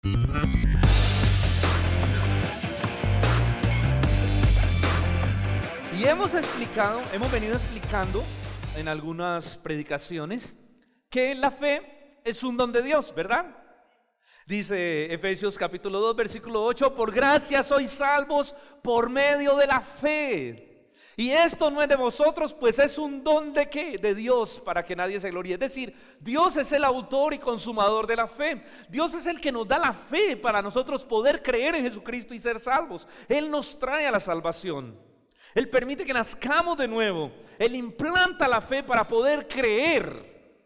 Y hemos venido explicando en algunas predicaciones que la fe es un don de Dios, ¿verdad? Dice Efesios capítulo 2, versículo 8: por gracia sois salvos por medio de la fe. Y esto no es de vosotros, pues es un don ¿de qué? De Dios, para que nadie se gloríe. Es decir, Dios es el autor y consumador de la fe. Dios es el que nos da la fe para nosotros poder creer en Jesucristo y ser salvos. Él nos trae a la salvación. Él permite que nazcamos de nuevo. Él implanta la fe para poder creer.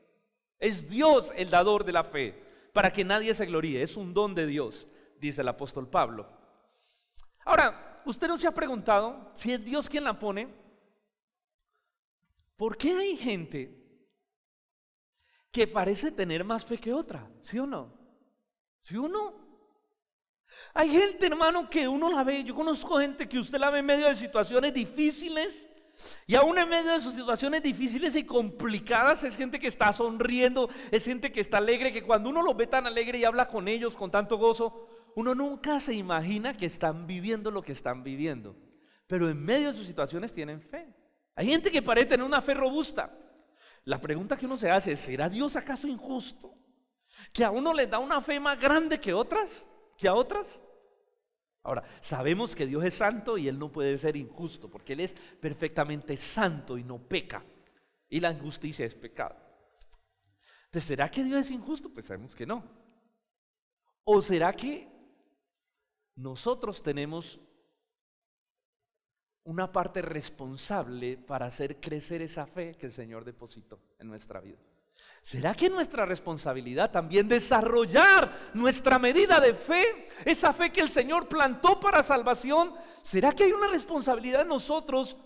Es Dios el dador de la fe, para que nadie se gloríe. Es un don de Dios, dice el apóstol Pablo. Ahora, ¿usted no se ha preguntado si es Dios quien la pone? ¿Por qué hay gente que parece tener más fe que otra? ¿Sí o no? ¿Sí o no? Hay gente, hermano, que uno la ve. Yo conozco gente que usted la ve en medio de situaciones difíciles, y aún en medio de sus situaciones difíciles y complicadas es gente que está sonriendo, es gente que está alegre, que cuando uno los ve tan alegre y habla con ellos con tanto gozo, uno nunca se imagina que están viviendo lo que están viviendo, pero en medio de sus situaciones tienen fe. Hay gente que parece tener una fe robusta. La pregunta que uno se hace es: ¿será Dios acaso injusto? ¿Que a uno le da una fe más grande que otras? ¿Que a otras? Ahora, sabemos que Dios es santo y Él no puede ser injusto, porque Él es perfectamente santo y no peca, y la injusticia es pecado. Entonces, ¿será que Dios es injusto? Pues sabemos que no. ¿O será que nosotros tenemos una parte responsable para hacer crecer esa fe que el Señor depositó en nuestra vida? ¿Será que nuestra responsabilidad también desarrollar nuestra medida de fe, esa fe que el Señor plantó para salvación? ¿Será que hay una responsabilidad en nosotros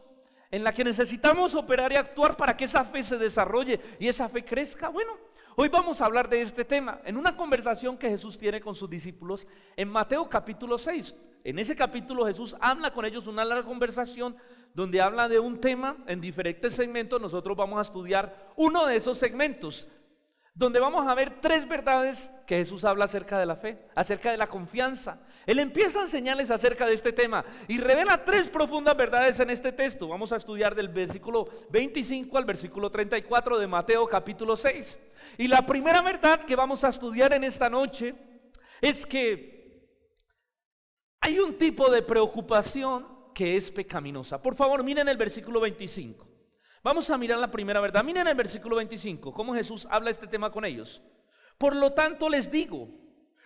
en la que necesitamos operar y actuar para que esa fe se desarrolle y esa fe crezca? Bueno, hoy vamos a hablar de este tema en una conversación que Jesús tiene con sus discípulos en Mateo capítulo 6. En ese capítulo Jesús habla con ellos una larga conversación donde habla de un tema en diferentes segmentos. Nosotros vamos a estudiar uno de esos segmentos, donde vamos a ver tres verdades que Jesús habla acerca de la fe, acerca de la confianza. Él empieza a enseñarles acerca de este tema y revela tres profundas verdades en este texto. Vamos a estudiar del versículo 25 al versículo 34 de Mateo capítulo 6. Y la primera verdad que vamos a estudiar en esta noche es que hay un tipo de preocupación que es pecaminosa. Por favor, miren el versículo 25. Vamos a mirar la primera verdad. Miren el versículo 25, cómo Jesús habla este tema con ellos. Por lo tanto les digo,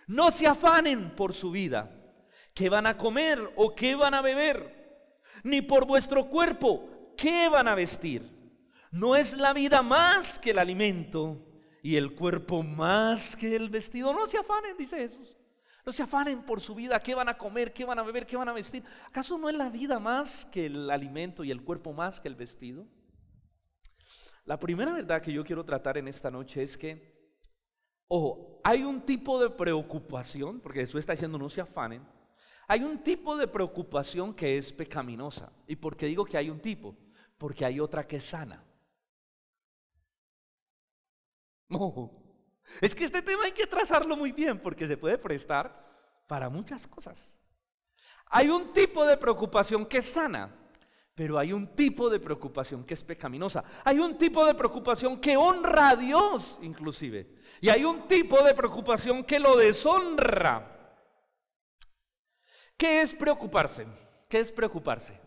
no se afanen por su vida, qué van a comer o qué van a beber, ni por vuestro cuerpo, qué van a vestir. ¿No es la vida más que el alimento y el cuerpo más que el vestido? No se afanen, dice Jesús. No se afanen por su vida, qué van a comer, qué van a beber, qué van a vestir. ¿Acaso no es la vida más que el alimento y el cuerpo más que el vestido? La primera verdad que yo quiero tratar en esta noche es que, ojo, hay un tipo de preocupación, porque Jesús está diciendo no se afanen. Hay un tipo de preocupación que es pecaminosa. ¿Y por qué digo que hay un tipo? Porque hay otra que es sana. Ojo. Es que este tema hay que trazarlo muy bien, porque se puede prestar para muchas cosas. Hay un tipo de preocupación que es sana, pero hay un tipo de preocupación que es pecaminosa. Hay un tipo de preocupación que honra a Dios inclusive, y hay un tipo de preocupación que lo deshonra. ¿Qué es preocuparse? ¿Qué es preocuparse?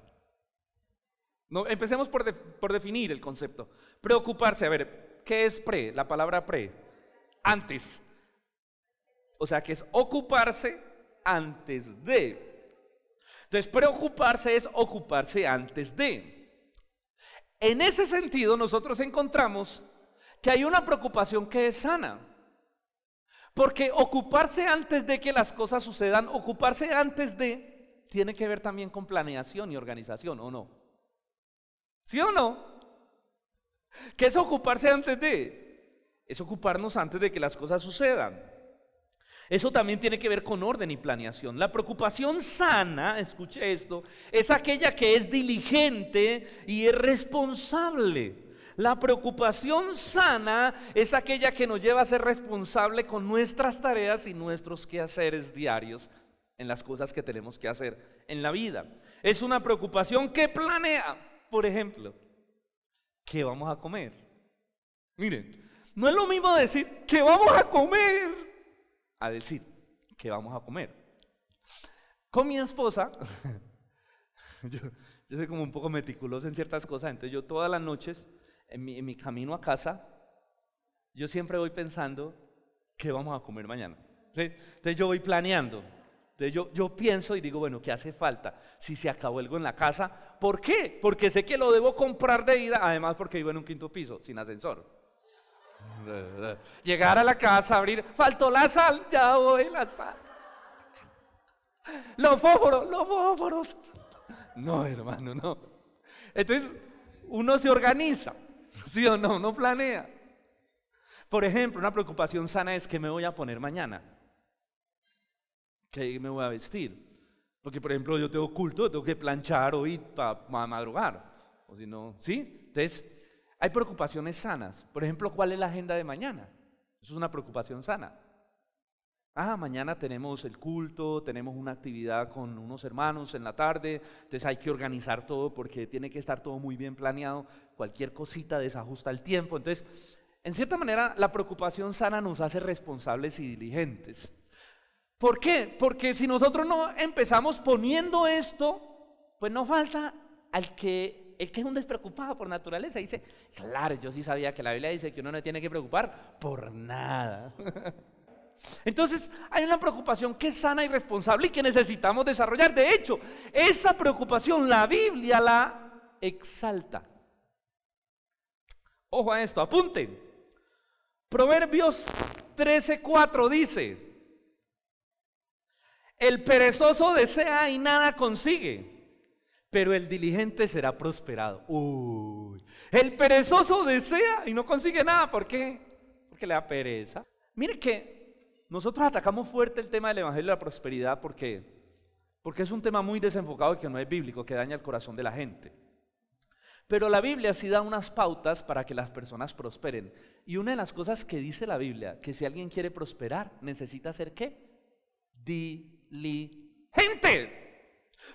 No, empecemos por definir el concepto. Preocuparse, a ver, ¿qué es pre? La palabra pre. Antes. O sea que es ocuparse antes de. Entonces, preocuparse es ocuparse antes de. En ese sentido, nosotros encontramos que hay una preocupación que es sana. Porque ocuparse antes de que las cosas sucedan, ocuparse antes de, tiene que ver también con planeación y organización, ¿o no? ¿Sí o no? ¿Qué es ocuparse antes de? Es ocuparnos antes de que las cosas sucedan. Eso también tiene que ver con orden y planeación. La preocupación sana, escuche esto, es aquella que es diligente y es responsable. La preocupación sana es aquella que nos lleva a ser responsable con nuestras tareas y nuestros quehaceres diarios en las cosas que tenemos que hacer en la vida. Es una preocupación que planea, por ejemplo, ¿qué vamos a comer? Miren, no es lo mismo decir ¿qué vamos a comer? A decir ¿qué vamos a comer? Con mi esposa, yo soy como un poco meticuloso en ciertas cosas, entonces yo todas las noches, en mi camino a casa, yo siempre voy pensando ¿qué vamos a comer mañana? ¿Sí? Entonces yo voy planeando. Entonces yo pienso y digo, bueno, ¿qué hace falta? Si se acabó algo en la casa, ¿por qué? Porque sé que lo debo comprar de ida, además porque vivo en un 5º piso, sin ascensor. Llegar a la casa, abrir, faltó la sal, ya voy la sal. Los fósforos. No, hermano, no. Entonces, uno se organiza, ¿sí o no? No planea. Por ejemplo, una preocupación sana es ¿qué me voy a poner mañana? ¿Qué me voy a vestir? Porque, por ejemplo, yo tengo culto, tengo que planchar hoy para madrugar. O si no, ¿sí? Entonces, hay preocupaciones sanas. Por ejemplo, ¿cuál es la agenda de mañana? Eso es una preocupación sana. Mañana tenemos el culto, tenemos una actividad con unos hermanos en la tarde, entonces hay que organizar todo porque tiene que estar todo muy bien planeado, cualquier cosita desajusta el tiempo. Entonces, en cierta manera, la preocupación sana nos hace responsables y diligentes. ¿Por qué? Porque si nosotros no empezamos poniendo esto, pues no falta el que es un despreocupado por naturaleza. Dice, claro, yo sí sabía que la Biblia dice que uno no tiene que preocupar por nada. Entonces hay una preocupación que es sana y responsable y que necesitamos desarrollar. De hecho, esa preocupación la Biblia la exalta. Ojo a esto, apunten. Proverbios 13:4 dice: el perezoso desea y nada consigue, pero el diligente será prosperado. El perezoso desea y no consigue nada. ¿Por qué? Porque le da pereza. Mire que nosotros atacamos fuerte el tema del evangelio de la prosperidad porque es un tema muy desenfocado y que no es bíblico, que daña el corazón de la gente. Pero la Biblia sí da unas pautas para que las personas prosperen. Y una de las cosas que dice la Biblia, que si alguien quiere prosperar, necesita ser ¿qué? Diligente.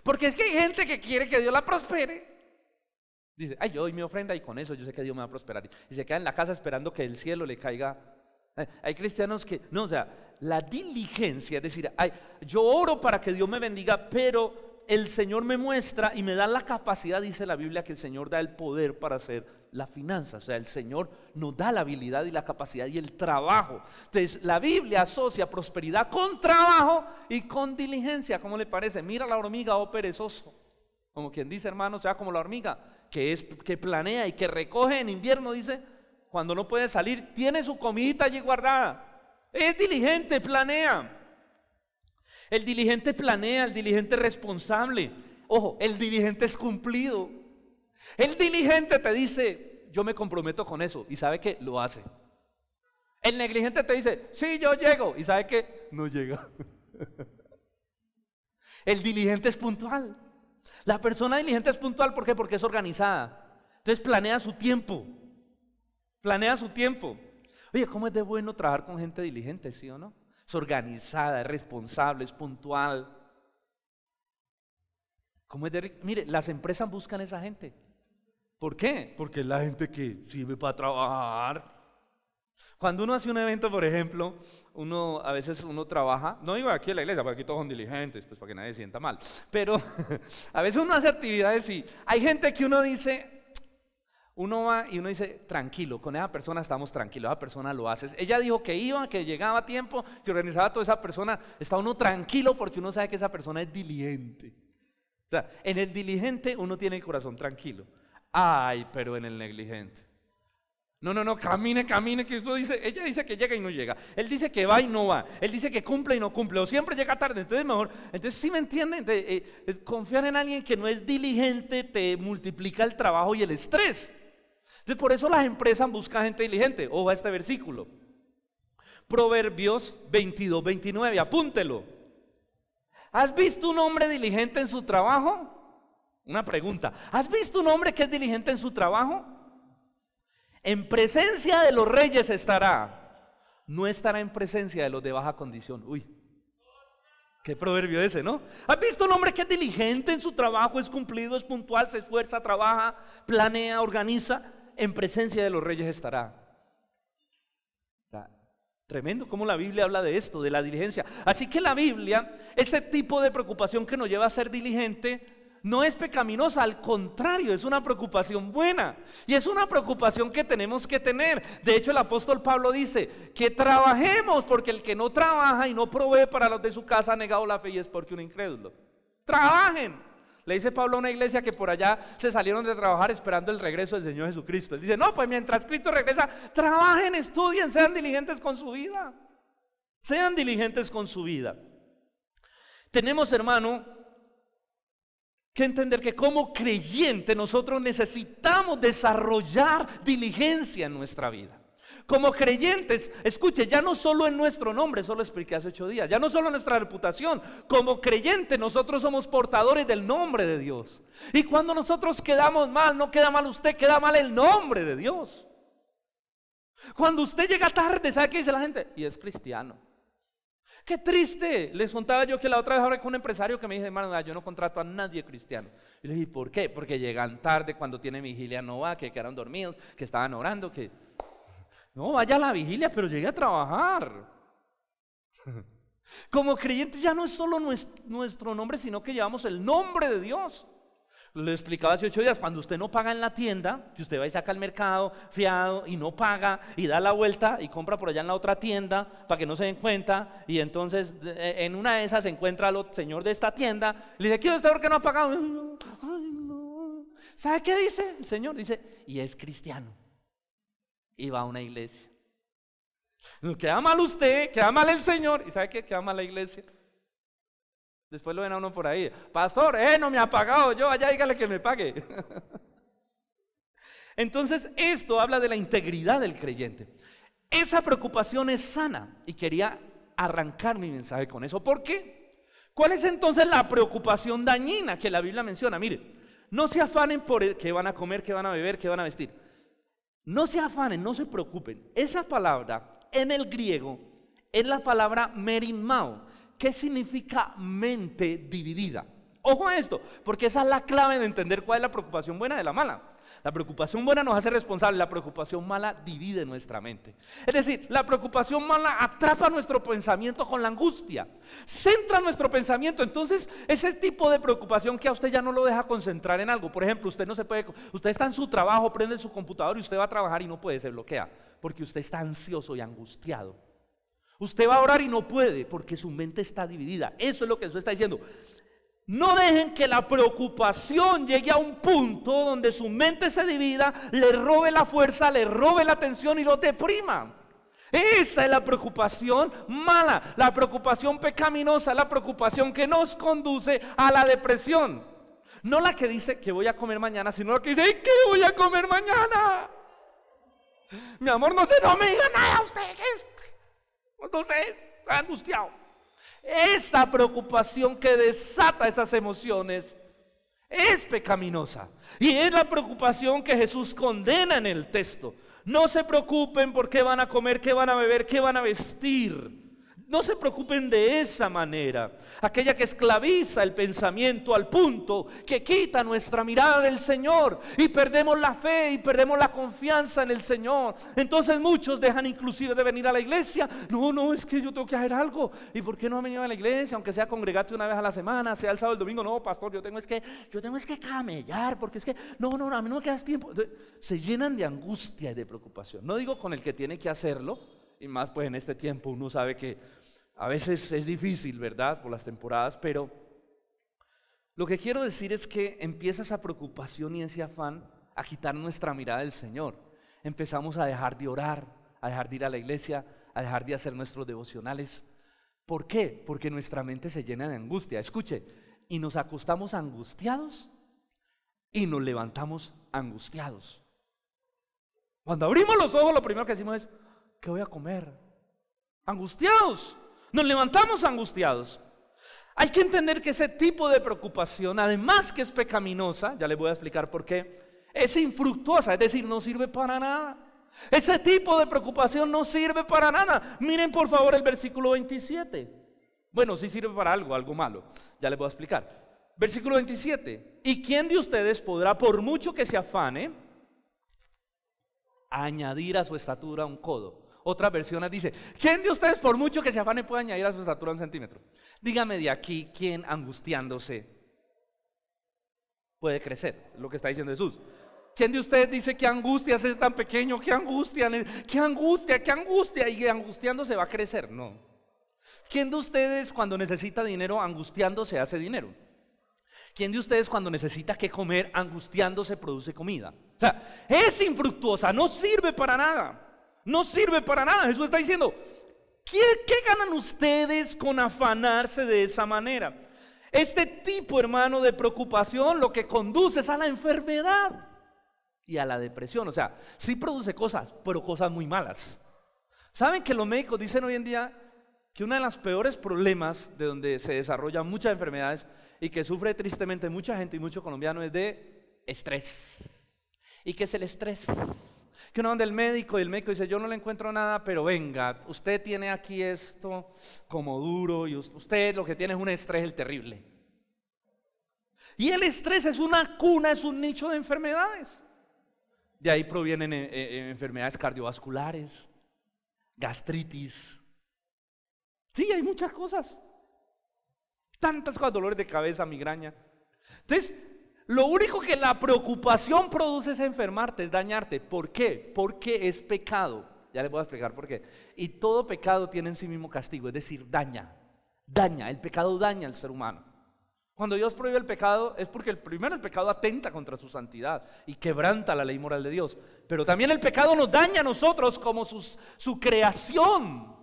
Porque es que hay gente que quiere que Dios la prospere. Dice, yo doy mi ofrenda y con eso yo sé que Dios me va a prosperar. Y se queda en la casa esperando que del cielo le caiga. Hay cristianos que, no, o sea, la diligencia, es decir, yo oro para que Dios me bendiga, pero el Señor me muestra y me da la capacidad, dice la Biblia, que el Señor da el poder para hacer la finanza. O sea, el Señor nos da la habilidad y la capacidad y el trabajo. Entonces, la Biblia asocia prosperidad con trabajo y con diligencia. ¿Cómo le parece? Mira la hormiga, oh perezoso. Como quien dice, hermano, sea como la hormiga, que planea y que recoge en invierno, dice, cuando no puede salir, tiene su comidita allí guardada. Es diligente, planea. El diligente planea, el diligente es responsable. Ojo, el diligente es cumplido. El diligente te dice, yo me comprometo con eso, y sabe que lo hace. El negligente te dice, sí, yo llego, y sabe que no llega. El diligente es puntual. La persona diligente es puntual, ¿por qué? Porque es organizada. Entonces planea su tiempo. Planea su tiempo. Oye, ¿cómo es de bueno trabajar con gente diligente, sí o no? Es organizada, es responsable, es puntual. ¿Cómo es de... Mire, las empresas buscan a esa gente. ¿Por qué? Porque es la gente que sirve para trabajar. Cuando uno hace un evento, por ejemplo, a veces uno trabaja, no digo aquí en la iglesia, porque aquí todos son diligentes, pues para que nadie se sienta mal, pero a veces uno hace actividades y hay gente que uno dice... Uno va y uno dice, tranquilo, con esa persona estamos tranquilos, esa persona lo hace. Ella dijo que iba, que llegaba a tiempo, que organizaba toda esa persona. Está uno tranquilo porque uno sabe que esa persona es diligente. O sea, en el diligente uno tiene el corazón tranquilo. Pero en el negligente. No, camine, que eso dice, ella dice que llega y no llega. Él dice que va y no va. Él dice que cumple y no cumple. O siempre llega tarde, entonces mejor. Entonces, ¿sí me entienden? Confiar en alguien que no es diligente te multiplica el trabajo y el estrés. Entonces por eso las empresas buscan gente diligente. Ojo a este versículo, Proverbios 22:29, apúntelo. ¿Has visto un hombre diligente en su trabajo? Una pregunta, ¿has visto un hombre que es diligente en su trabajo? En presencia de los reyes estará, no estará en presencia de los de baja condición. Uy, qué proverbio ese, ¿no? ¿Has visto un hombre que es diligente en su trabajo, es cumplido, es puntual, se esfuerza, trabaja, planea, organiza? En presencia de los reyes estará. Tremendo cómo la Biblia habla de esto, de la diligencia. Así que la Biblia, ese tipo de preocupación que nos lleva a ser diligente, no es pecaminosa, al contrario, es una preocupación buena. Y es una preocupación que tenemos que tener. De hecho, el apóstol Pablo dice que trabajemos, porque el que no trabaja y no provee para los de su casa ha negado la fe y es porque un incrédulo. Trabajen. Le dice Pablo a una iglesia que por allá se salieron de trabajar esperando el regreso del Señor Jesucristo. Él dice, no, pues mientras Cristo regresa, trabajen, estudien, sean diligentes con su vida. Sean diligentes con su vida. Tenemos, hermano, que entender que como creyente nosotros necesitamos desarrollar diligencia en nuestra vida. Como creyentes, escuche, ya no solo en nuestro nombre, eso lo expliqué hace 8 días, ya no solo en nuestra reputación, como creyentes nosotros somos portadores del nombre de Dios. Y cuando nosotros quedamos mal, no queda mal usted, queda mal el nombre de Dios. Cuando usted llega tarde, ¿sabe qué dice la gente? Y es cristiano. Qué triste. Les contaba yo que la otra vez hablé con un empresario que me dice, hermano, yo no contrato a nadie cristiano. Y le dije, ¿por qué? Porque llegan tarde, cuando tiene vigilia no va, que quedaron dormidos, que estaban orando, que... No, vaya a la vigilia, pero llegue a trabajar. Como creyentes ya no es solo nuestro nombre, sino que llevamos el nombre de Dios. Lo explicaba hace 8 días, cuando usted no paga en la tienda, que usted va y saca al mercado fiado y no paga y da la vuelta y compra por allá en la otra tienda para que no se den cuenta, y entonces en una de esas se encuentra al señor de esta tienda, le dice, ¿quién es usted porque no ha pagado? Ay, no. ¿Sabe qué dice el señor? Dice, y es cristiano. Y va a una iglesia. Queda mal usted, queda mal el Señor. ¿Y sabe qué? Queda mal la iglesia. Después lo ven a uno por ahí, pastor, no me ha pagado, yo allá dígale que me pague. Entonces esto habla de la integridad del creyente. Esa preocupación es sana y quería arrancar mi mensaje con eso. ¿Por qué? ¿Cuál es entonces la preocupación dañina que la Biblia menciona? Mire, no se afanen por qué van a comer, qué van a beber, qué van a vestir. No se afanen, no se preocupen. Esa palabra en el griego es la palabra merimao, que significa mente dividida. Ojo a esto, porque esa es la clave de entender cuál es la preocupación buena de la mala. La preocupación buena nos hace responsables, la preocupación mala divide nuestra mente. Es decir, la preocupación mala atrapa nuestro pensamiento con la angustia, centra nuestro pensamiento. Entonces, ese tipo de preocupación que a usted ya no lo deja concentrar en algo. Por ejemplo, usted está en su trabajo, prende su computador y usted va a trabajar y no puede, se bloquea, porque usted está ansioso y angustiado. Usted va a orar y no puede, porque su mente está dividida. Eso es lo que Jesús está diciendo. No dejen que la preocupación llegue a un punto donde su mente se divida, le robe la fuerza, le robe la atención y lo deprima. Esa es la preocupación mala, la preocupación pecaminosa, la preocupación que nos conduce a la depresión. No la que dice que voy a comer mañana, sino la que dice, ¿qué voy a comer mañana? Mi amor, no me diga nada usted, no sé, está angustiado. Esa preocupación que desata esas emociones es pecaminosa. Y es la preocupación que Jesús condena en el texto. No se preocupen por qué van a comer, qué van a beber, qué van a vestir. No se preocupen de esa manera. Aquella que esclaviza el pensamiento al punto que quita nuestra mirada del Señor y perdemos la fe y perdemos la confianza en el Señor. Entonces muchos dejan inclusive de venir a la iglesia. No, es que yo tengo que hacer algo. ¿Y por qué no han venido a la iglesia? Aunque sea congregarte una vez a la semana, sea el sábado, el domingo. No, pastor, yo tengo que camellar, porque es que no, a mí no me queda tiempo. Entonces, se llenan de angustia y de preocupación. No digo con el que tiene que hacerlo, y más pues en este tiempo uno sabe que a veces es difícil, ¿verdad? Por las temporadas, pero lo que quiero decir es que empieza esa preocupación y ese afán a quitar nuestra mirada del Señor. Empezamos a dejar de orar, a dejar de ir a la iglesia, a dejar de hacer nuestros devocionales. ¿Por qué? Porque nuestra mente se llena de angustia. Escuche, y nos acostamos angustiados y nos levantamos angustiados. Cuando abrimos los ojos, lo primero que decimos es, ¿qué voy a comer? Angustiados. Nos levantamos angustiados. Hay que entender que ese tipo de preocupación, además que es pecaminosa, ya les voy a explicar por qué, es infructuosa, es decir, no sirve para nada. Ese tipo de preocupación no sirve para nada. Miren por favor el versículo 27. Bueno, sí sirve para algo, algo malo. Ya les voy a explicar. Versículo 27. ¿Y quién de ustedes podrá, por mucho que se afane, añadir a su estatura un codo? Otras versiones dice, ¿quién de ustedes, por mucho que se afane, puede añadir a su estatura un centímetro? Dígame de aquí, ¿quién angustiándose puede crecer? Lo que está diciendo Jesús. ¿Quién de ustedes dice que angustia ser tan pequeño? ¿Qué angustia? ¿Qué angustia? ¿Qué angustia? Y angustiándose va a crecer. No. ¿Quién de ustedes cuando necesita dinero angustiándose hace dinero? ¿Quién de ustedes cuando necesita que comer angustiándose produce comida? O sea, es infructuosa, no sirve para nada. No sirve para nada. Jesús está diciendo, ¿qué ganan ustedes con afanarse de esa manera? Este tipo, hermano, de preocupación lo que conduce es a la enfermedad y a la depresión. O sea, sí produce cosas, pero cosas muy malas. ¿Saben que los médicos dicen hoy en día que uno de los peores problemas de donde se desarrollan muchas enfermedades y que sufre tristemente mucha gente y mucho colombiano es de estrés? ¿Y qué es el estrés? Que uno va donde el médico y el médico dice, yo no le encuentro nada, pero venga, usted tiene aquí esto como duro y usted lo que tiene es un estrés el terrible. Y el estrés es una cuna, es un nicho de enfermedades. De ahí provienen enfermedades cardiovasculares, gastritis. Sí, hay muchas cosas. Tantas cosas, dolores de cabeza, migraña. Entonces, lo único que la preocupación produce es enfermarte, es dañarte. ¿Por qué? Porque es pecado. Ya les voy a explicar por qué. Y todo pecado tiene en sí mismo castigo, es decir, daña. El pecado daña al ser humano. Cuando Dios prohíbe el pecado es porque primero el pecado atenta contra su santidad y quebranta la ley moral de Dios. Pero también el pecado nos daña a nosotros como su creación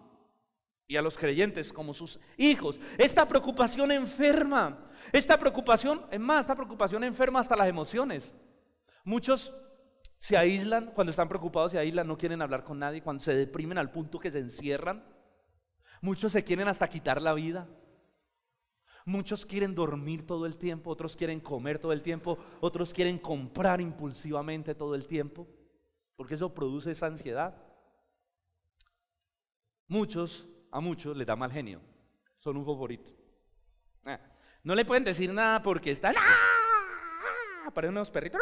y a los creyentes como sus hijos. Esta preocupación enferma. Esta preocupación enferma hasta las emociones. Muchos se aíslan, cuando están preocupados se aíslan, no quieren hablar con nadie, cuando se deprimen al punto que se encierran. Muchos se quieren hasta quitar la vida. Muchos quieren dormir todo el tiempo, otros quieren comer todo el tiempo, otros quieren comprar impulsivamente todo el tiempo, porque eso produce esa ansiedad. A muchos les da mal genio, son un favorito. No le pueden decir nada porque están, parecen unos perritos,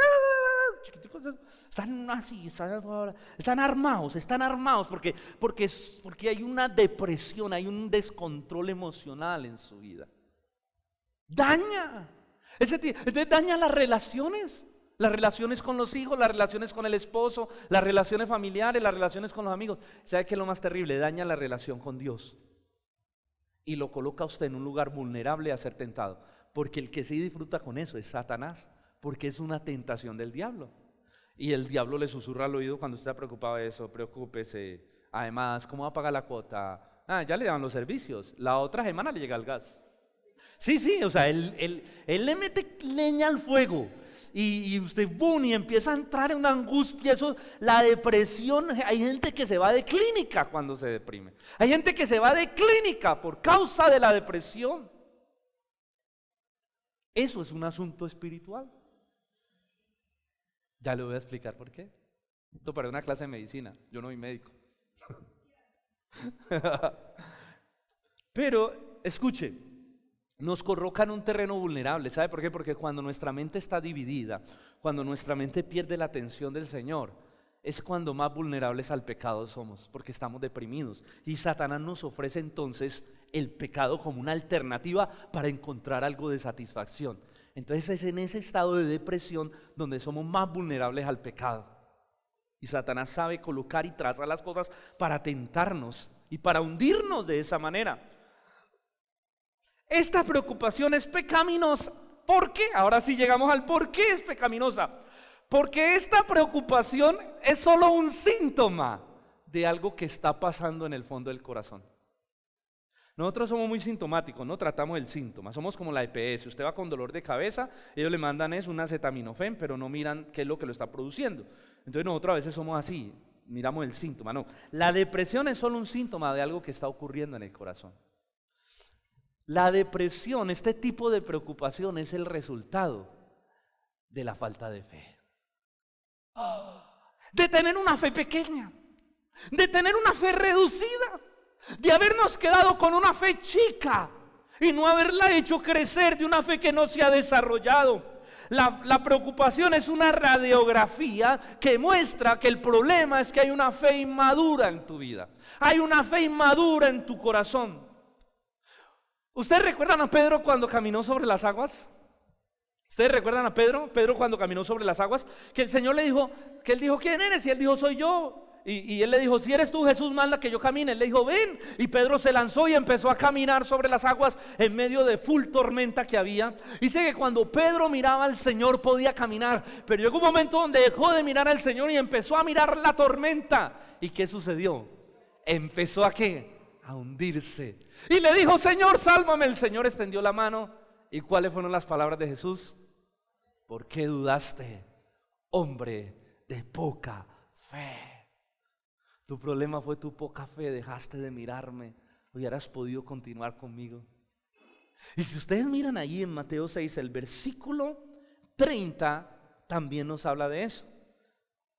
están así, están armados porque hay una depresión, hay un descontrol emocional en su vida. Daña. Entonces daña las relaciones con los hijos, las relaciones con el esposo, las relaciones familiares, las relaciones con los amigos. ¿Sabe qué es lo más terrible? Daña la relación con Dios y lo coloca a usted en un lugar vulnerable a ser tentado, porque el que sí disfruta con eso es Satanás, porque es una tentación del diablo. Y el diablo le susurra al oído cuando usted está preocupado de eso, preocúpese. Además, ¿cómo va a pagar la cuota? Ya le dan los servicios, la otra semana le llega el gas. Sí, o sea, él le mete leña al fuego y usted, boom, y empieza a entrar en una angustia. Eso, la depresión, hay gente que se va de clínica cuando se deprime. Hay gente que se va de clínica por causa de la depresión. Eso es un asunto espiritual. Ya le voy a explicar por qué. Esto para una clase de medicina, yo no soy médico. Pero, escuche, nos coloca en un terreno vulnerable. ¿Sabe por qué? Porque cuando nuestra mente está dividida, cuando nuestra mente pierde la atención del Señor, es cuando más vulnerables al pecado somos, porque estamos deprimidos. Y Satanás nos ofrece entonces el pecado como una alternativa para encontrar algo de satisfacción. Entonces es en ese estado de depresión donde somos más vulnerables al pecado. Y Satanás sabe colocar y trazar las cosas para tentarnos y para hundirnos de esa manera. Esta preocupación es pecaminosa. ¿Por qué? Ahora sí llegamos al por qué es pecaminosa. Porque esta preocupación es solo un síntoma de algo que está pasando en el fondo del corazón. Nosotros somos muy sintomáticos, no tratamos el síntoma, somos como la EPS. Usted va con dolor de cabeza, ellos le mandan un acetaminofén, pero no miran qué es lo que lo está produciendo. Entonces nosotros a veces somos así, miramos el síntoma. No, la depresión es solo un síntoma de algo que está ocurriendo en el corazón. La depresión, este tipo de preocupación, es el resultado de la falta de fe. de tener una fe pequeña, de tener una fe reducida, de habernos quedado con una fe chica y no haberla hecho crecer, de una fe que no se ha desarrollado. La preocupación es una radiografía que muestra que el problema es que hay una fe inmadura en tu vida. Hay una fe inmadura en tu corazón. ¿Ustedes recuerdan a Pedro cuando caminó sobre las aguas? ¿Ustedes recuerdan a Pedro? Pedro cuando caminó sobre las aguas, que el Señor le dijo, que él dijo, ¿quién eres? Y él dijo, soy yo. Y él le dijo, si eres tú, Jesús, manda que yo camine. Él le dijo, ven. Y Pedro se lanzó y empezó a caminar sobre las aguas en medio de full tormenta que había. Dice que cuando Pedro miraba al Señor podía caminar, pero llegó un momento donde dejó de mirar al Señor y empezó a mirar la tormenta. ¿Y qué sucedió? Empezó a ¿qué? A hundirse. Y le dijo, Señor, sálvame. El Señor extendió la mano. ¿Y cuáles fueron las palabras de Jesús? ¿Por qué dudaste, hombre de poca fe? Tu problema fue tu poca fe, dejaste de mirarme, hubieras podido continuar conmigo. Y si ustedes miran ahí en Mateo 6, el versículo 30 también nos habla de eso,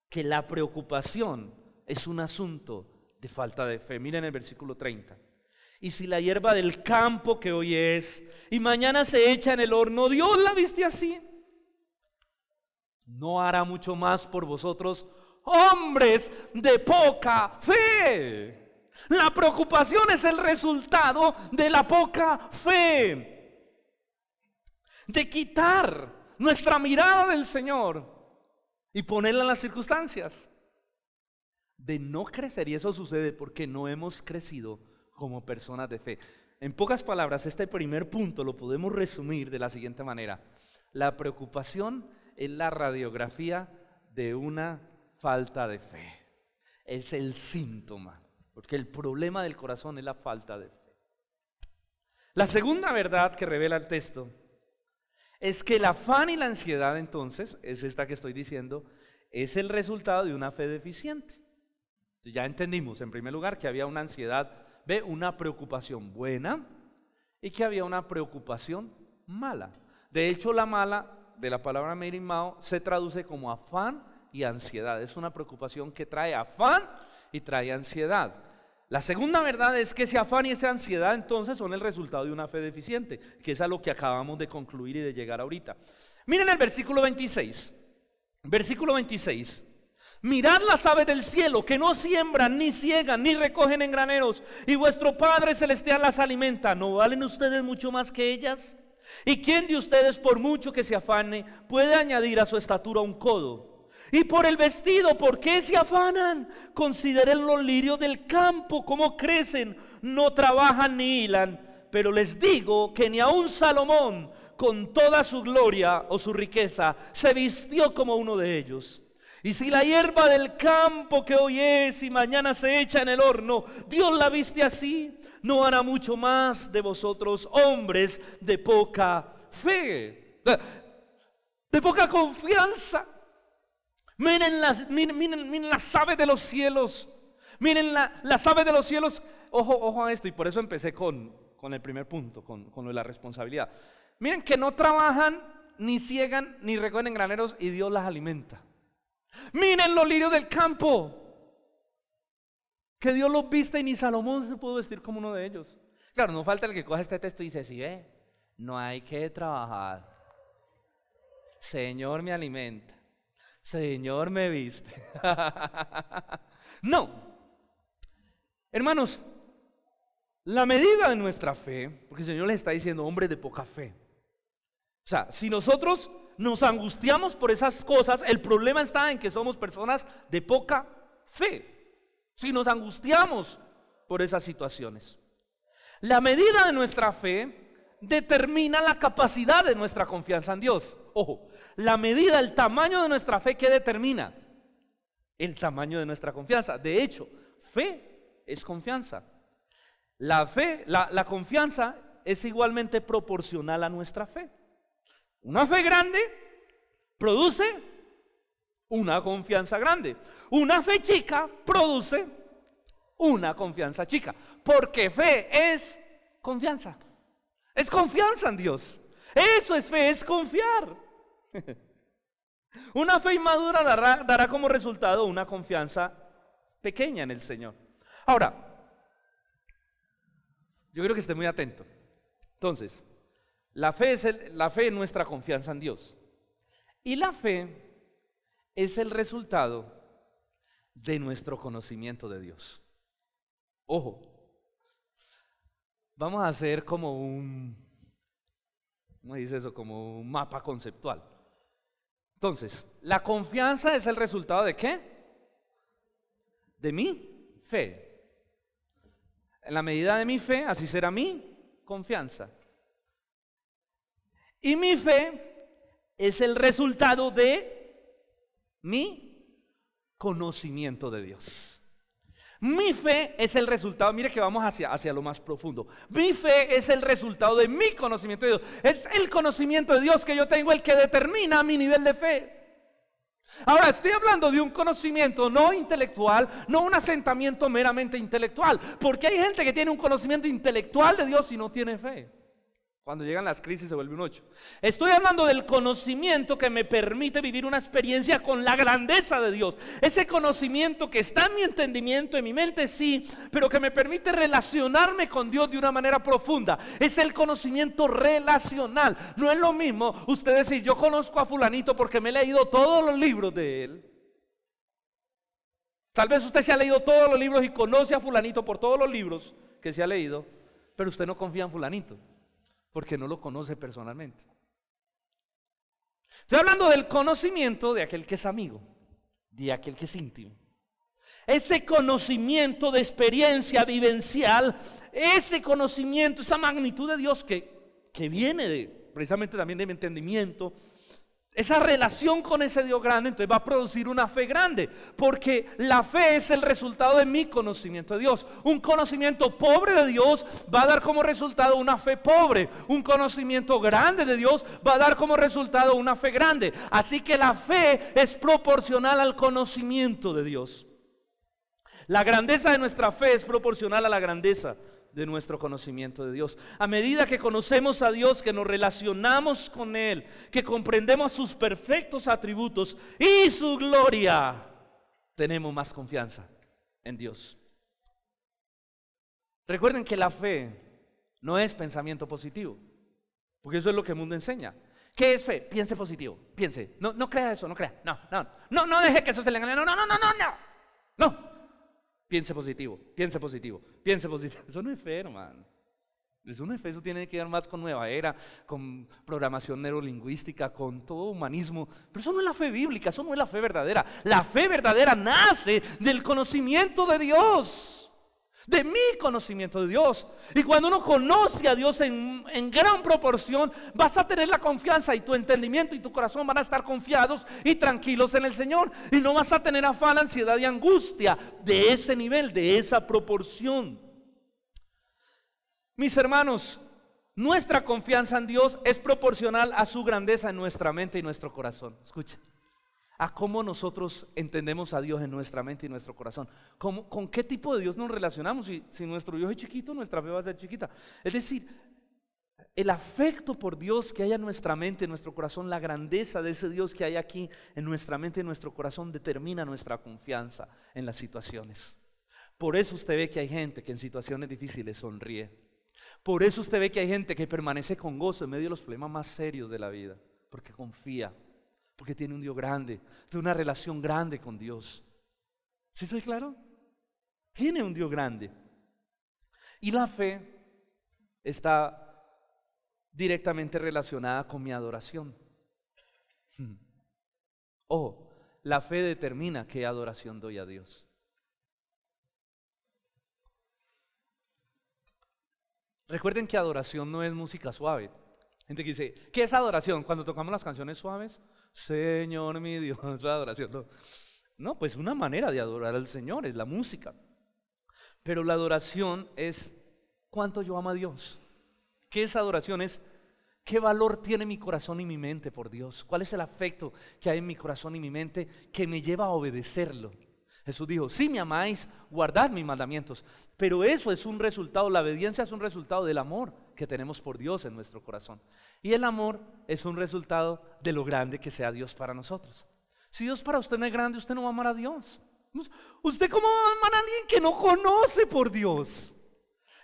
que la preocupación es un asunto de falta de fe. Miren el versículo 30. Y si la hierba del campo que hoy es y mañana se echa en el horno, Dios la viste así, ¿no hará mucho más por vosotros, hombres de poca fe? La preocupación es el resultado de la poca fe, de quitar nuestra mirada del Señor y ponerla en las circunstancias, de no crecer. Y eso sucede porque no hemos crecido como personas de fe. En pocas palabras, este primer punto lo podemos resumir de la siguiente manera: la preocupación es la radiografía de una falta de fe. Es el síntoma, porque el problema del corazón es la falta de fe. La segunda verdad que revela el texto es que el afán y la ansiedad, entonces, es esta que estoy diciendo, es el resultado de una fe deficiente. Ya entendimos, en primer lugar, que había una ansiedad, una preocupación buena, y que había una preocupación mala. De hecho, la mala, de la palabra merimao, se traduce como afán y ansiedad. Es una preocupación que trae afán y trae ansiedad. La segunda verdad es que ese afán y esa ansiedad entonces son el resultado de una fe deficiente, que es a lo que acabamos de concluir y de llegar ahorita. Miren el versículo 26. Versículo 26. Mirad las aves del cielo, que no siembran, ni ciegan, ni recogen en graneros, y vuestro Padre Celestial las alimenta. ¿No valen ustedes mucho más que ellas? ¿Y quién de ustedes, por mucho que se afane, puede añadir a su estatura un codo? Y por el vestido, ¿por qué se afanan? Consideren los lirios del campo, cómo crecen, no trabajan ni hilan. Pero les digo que ni aun Salomón, con toda su gloria o su riqueza, se vistió como uno de ellos. Y si la hierba del campo que hoy es y mañana se echa en el horno, Dios la viste así, ¿no hará mucho más de vosotros, hombres de poca fe, de poca confianza? Miren las aves de los cielos. Miren las aves de los cielos. Ojo a esto, y por eso empecé con el primer punto, con lo de la responsabilidad. Miren que no trabajan, ni ciegan, ni recogen en graneros, y Dios las alimenta. Miren los lirios del campo, que Dios los viste, y ni Salomón se pudo vestir como uno de ellos. Claro, no falta el que coja este texto y dice, sí, no hay que trabajar, Señor me alimenta, Señor me viste. No, hermanos, la medida de nuestra fe, porque el Señor les está diciendo hombres de poca fe. O sea, si nosotros nos angustiamos por esas cosas, el problema está en que somos personas de poca fe. Si nos angustiamos por esas situaciones, la medida de nuestra fe determina la capacidad de nuestra confianza en Dios. Ojo, la medida, el tamaño de nuestra fe, ¿qué determina? El tamaño de nuestra confianza. De hecho, fe es confianza. La fe, la confianza es igualmente proporcional a nuestra fe. Una fe grande produce una confianza grande. Una fe chica produce una confianza chica. Porque fe es confianza. Es confianza en Dios. Eso es fe, es confiar. Una fe inmadura dará como resultado una confianza pequeña en el Señor. Ahora, yo quiero que esté muy atento. Entonces, la fe es nuestra confianza en Dios. Y la fe es el resultado de nuestro conocimiento de Dios. Ojo, vamos a hacer como ¿cómo dice eso? Como un mapa conceptual. Entonces, la confianza es el resultado ¿de qué? De mi fe. En la medida de mi fe, así será mi confianza. Y mi fe es el resultado de mi conocimiento de Dios. Mi fe es el resultado, mire que vamos hacia lo más profundo. Mi fe es el resultado de mi conocimiento de Dios. Es el conocimiento de Dios que yo tengo el que determina mi nivel de fe. Ahora estoy hablando de un conocimiento no intelectual, no un asentamiento meramente intelectual, porque hay gente que tiene un conocimiento intelectual de Dios y no tiene fe. Cuando llegan las crisis se vuelve un 8. Estoy hablando del conocimiento que me permite vivir una experiencia con la grandeza de Dios. Ese conocimiento que está en mi entendimiento, en mi mente sí, pero que me permite relacionarme con Dios de una manera profunda. Es el conocimiento relacional. No es lo mismo usted decir, yo conozco a fulanito porque me he leído todos los libros de él. Tal vez usted se ha leído todos los libros y conoce a fulanito por todos los libros que se ha leído, pero usted no confía en fulanito porque no lo conoce personalmente. Estoy hablando del conocimiento de aquel que es amigo, de aquel que es íntimo. Ese conocimiento de experiencia vivencial, ese conocimiento, esa magnitud de Dios que viene precisamente también de mi entendimiento. Esa relación con ese Dios grande, entonces va a producir una fe grande, porque la fe es el resultado de mi conocimiento de Dios. Un conocimiento pobre de Dios va a dar como resultado una fe pobre. Un conocimiento grande de Dios va a dar como resultado una fe grande. Así que la fe es proporcional al conocimiento de Dios. La grandeza de nuestra fe es proporcional a la grandeza de nuestro conocimiento de Dios. A medida que conocemos a Dios, que nos relacionamos con Él, que comprendemos sus perfectos atributos y su gloria, tenemos más confianza en Dios. Recuerden que la fe no es pensamiento positivo, porque eso es lo que el mundo enseña. ¿Qué es fe? Piense positivo, piense. No crea eso, no crea. No deje que eso se le engañe. No. Piense positivo, piense positivo, piense positivo. Eso no es fe, hermano. Eso no es fe, eso tiene que ver más con nueva era, con programación neurolingüística, con todo humanismo. Pero eso no es la fe bíblica, eso no es la fe verdadera. La fe verdadera nace del conocimiento de Dios, de mi conocimiento de Dios. Y cuando uno conoce a Dios en gran proporción, vas a tener la confianza y tu entendimiento y tu corazón van a estar confiados y tranquilos en el Señor. Y no vas a tener afán, ansiedad y angustia de ese nivel, de esa proporción. Mis hermanos, nuestra confianza en Dios es proporcional a su grandeza en nuestra mente y nuestro corazón. Escucha. A cómo nosotros entendemos a Dios en nuestra mente y nuestro corazón. ¿Con qué tipo de Dios nos relacionamos? Si nuestro Dios es chiquito, nuestra fe va a ser chiquita. Es decir, el afecto por Dios que hay en nuestra mente, en nuestro corazón, la grandeza de ese Dios que hay aquí en nuestra mente y en nuestro corazón determina nuestra confianza en las situaciones. Por eso usted ve que hay gente que en situaciones difíciles sonríe. Por eso usted ve que hay gente que permanece con gozo en medio de los problemas más serios de la vida, porque confía. Porque tiene un Dios grande, tiene una relación grande con Dios. ¿Sí soy claro? Tiene un Dios grande. Y la fe está directamente relacionada con mi adoración. Ojo, la fe determina qué adoración doy a Dios. Recuerden que adoración no es música suave. Gente que dice, ¿qué es adoración? Cuando tocamos las canciones suaves, Señor mi Dios, es la adoración. No, pues una manera de adorar al Señor es la música. Pero la adoración es cuánto yo amo a Dios. ¿Qué es adoración? Es qué valor tiene mi corazón y mi mente por Dios. ¿Cuál es el afecto que hay en mi corazón y mi mente que me lleva a obedecerlo? Jesús dijo, si me amáis, guardad mis mandamientos. Pero eso es un resultado, la obediencia es un resultado del amor que tenemos por Dios en nuestro corazón. Y el amor es un resultado de lo grande que sea Dios para nosotros. Si Dios para usted no es grande, usted no va a amar a Dios. ¿Usted cómo va a amar a alguien que no conoce por Dios?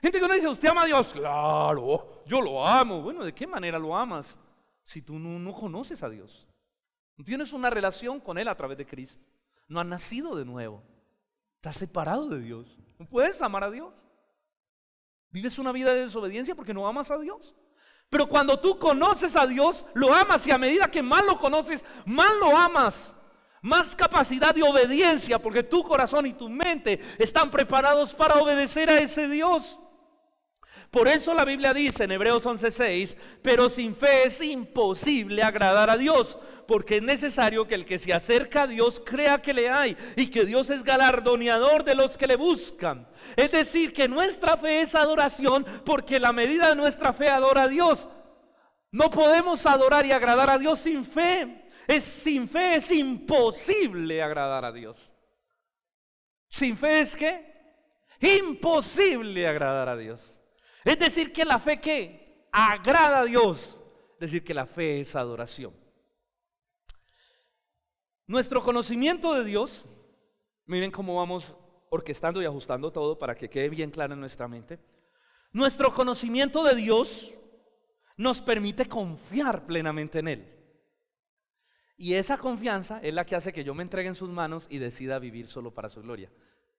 Gente que uno dice, ¿usted ama a Dios? Claro, yo lo amo. Bueno, ¿de qué manera lo amas si tú no conoces a Dios? No tienes una relación con Él a través de Cristo. No has nacido de nuevo. Estás separado de Dios. No puedes amar a Dios. Vives una vida de desobediencia porque no amas a Dios. Pero cuando tú conoces a Dios, lo amas, y a medida que más lo conoces, más lo amas. Más capacidad de obediencia, porque tu corazón y tu mente están preparados para obedecer a ese Dios. Por eso la Biblia dice en Hebreos 11:6, pero sin fe es imposible agradar a Dios, porque es necesario que el que se acerca a Dios crea que le hay y que Dios es galardoneador de los que le buscan. Es decir, que nuestra fe es adoración, porque la medida de nuestra fe adora a Dios. No podemos adorar y agradar a Dios sin fe. Sin fe es imposible agradar a Dios. Sin fe es ¿qué? Imposible agradar a Dios. Es decir, que la fe ¿qué? Agrada a Dios. Es decir, que la fe es adoración. Nuestro conocimiento de Dios, miren cómo vamos orquestando y ajustando todo para que quede bien claro en nuestra mente. Nuestro conocimiento de Dios nos permite confiar plenamente en Él. Y esa confianza es la que hace que yo me entregue en sus manos y decida vivir solo para su gloria.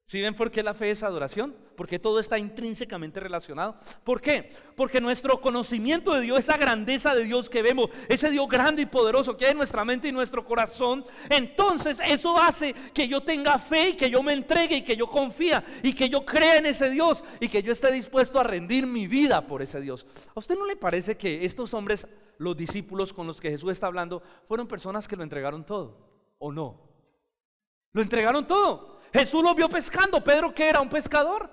¿Sí ven por qué la fe es adoración? Porque todo está intrínsecamente relacionado. ¿Por qué? Porque nuestro conocimiento de Dios, esa grandeza de Dios que vemos, ese Dios grande y poderoso que hay en nuestra mente y nuestro corazón, entonces eso hace que yo tenga fe y que yo me entregue y que yo confíe y que yo crea en ese Dios y que yo esté dispuesto a rendir mi vida por ese Dios. ¿A usted no le parece que estos hombres, los discípulos con los que Jesús está hablando, fueron personas que lo entregaron todo? ¿O no? Lo entregaron todo. Jesús lo vio pescando. Pedro, ¿qué era? Un pescador.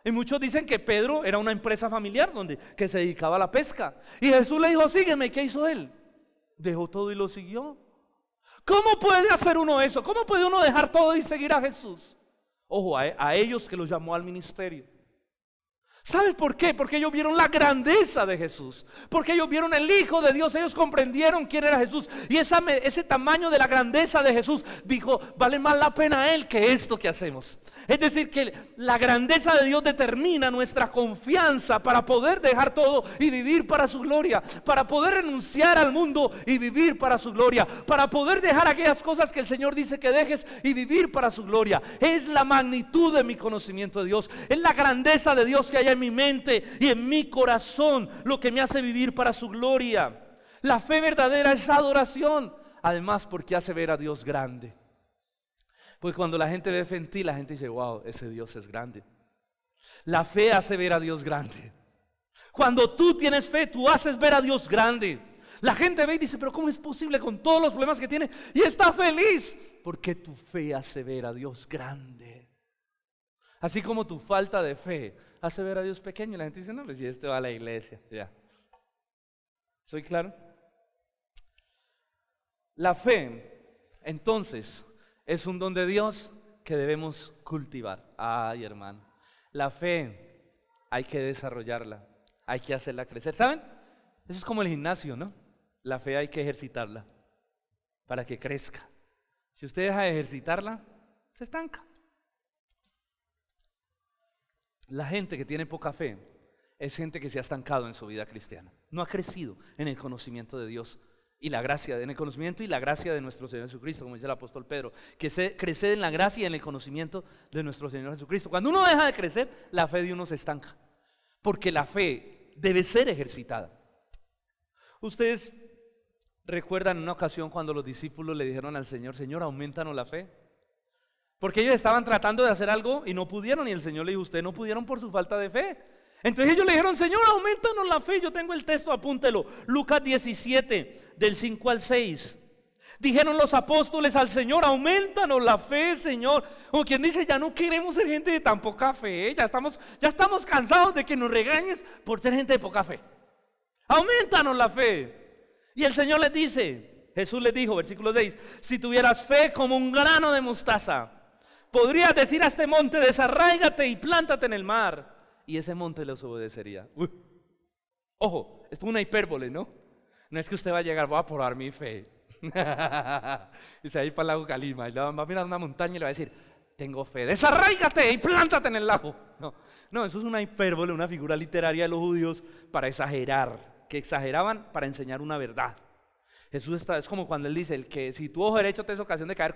Y muchos dicen que Pedro era una empresa familiar que se dedicaba a la pesca. Y Jesús le dijo, sígueme. ¿Qué hizo él? Dejó todo y lo siguió. ¿Cómo puede hacer uno eso? ¿Cómo puede uno dejar todo y seguir a Jesús? Ojo, a ellos que los llamó al ministerio. ¿Sabes por qué? Porque ellos vieron la grandeza de Jesús, porque ellos vieron el Hijo de Dios, ellos comprendieron quién era Jesús. Y ese tamaño de la grandeza de Jesús, dijo, vale más la pena Él que esto que hacemos. Es decir, que la grandeza de Dios determina nuestra confianza para poder dejar todo y vivir para su gloria, para poder renunciar al mundo y vivir para su gloria, para poder dejar aquellas cosas que el Señor dice que dejes y vivir para su gloria. Es la magnitud de mi conocimiento de Dios, es la grandeza de Dios que hay en mi mente y en mi corazón, lo que me hace vivir para su gloria. La fe verdadera es adoración, además porque hace ver a Dios grande. Porque cuando la gente ve fe en ti, la gente dice, wow, ese Dios es grande. La fe hace ver a Dios grande. Cuando tú tienes fe, tú haces ver a Dios grande. La gente ve y dice, pero ¿cómo es posible con todos los problemas que tiene? Y está feliz, porque tu fe hace ver a Dios grande. Así como tu falta de fe hace ver a Dios pequeño. Y la gente dice, no, pues si este va a la iglesia, ya. ¿Soy claro? La fe, entonces, es un don de Dios que debemos cultivar. Ay, hermano, la fe hay que desarrollarla, hay que hacerla crecer. ¿Saben? Eso es como el gimnasio, ¿no? La fe hay que ejercitarla para que crezca. Si usted deja de ejercitarla, se estanca. La gente que tiene poca fe es gente que se ha estancado en su vida cristiana. No ha crecido en el conocimiento de Dios y la gracia, en el conocimiento y la gracia de nuestro Señor Jesucristo, como dice el apóstol Pedro, que crece en la gracia y en el conocimiento de nuestro Señor Jesucristo. Cuando uno deja de crecer, la fe de uno se estanca, porque la fe debe ser ejercitada. Ustedes recuerdan una ocasión cuando los discípulos le dijeron al Señor, Señor, aumentanos la fe. Porque ellos estaban tratando de hacer algo y no pudieron, y el Señor le dijo, ustedes no pudieron por su falta de fe. Entonces ellos le dijeron, Señor, aumentanos la fe. Yo tengo el texto, apúntelo, Lucas 17, del 5 al 6. Dijeron los apóstoles al Señor, aumentanos la fe, Señor. Como quien dice, ya no queremos ser gente de tan poca fe, ya estamos cansados de que nos regañes por ser gente de poca fe. Aumentanos la fe. Y el Señor les dice, Jesús les dijo, versículo 6, si tuvieras fe como un grano de mostaza, podrías decir a este monte, desarráigate y plántate en el mar, y ese monte les obedecería. Ojo, esto es una hipérbole, ¿no? No es que usted va a llegar, voy a probar mi fe. Y se va a ir para el lago Calima y va a mirar una montaña y le va a decir, tengo fe, desarráigate y plántate en el lago. No, eso es una hipérbole, una figura literaria de los judíos para exagerar, que exageraban para enseñar una verdad. Jesús es como cuando él dice, el que si tu ojo derecho te es ocasión de caer,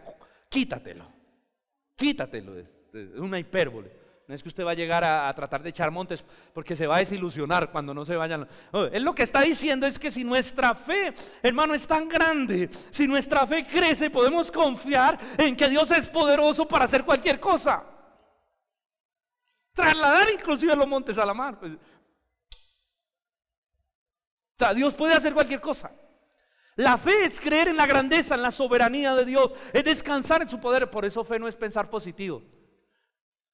quítatelo, es una hipérbole. No es que usted va a llegar a tratar de echar montes porque se va a desilusionar cuando no se vayan. Él lo que está diciendo es que si nuestra fe, hermano, es tan grande, si nuestra fe crece, podemos confiar en que Dios es poderoso para hacer cualquier cosa. Trasladar inclusive los montes a la mar. O sea, Dios puede hacer cualquier cosa. La fe es creer en la grandeza, en la soberanía de Dios, es descansar en su poder. Por eso fe no es pensar positivo.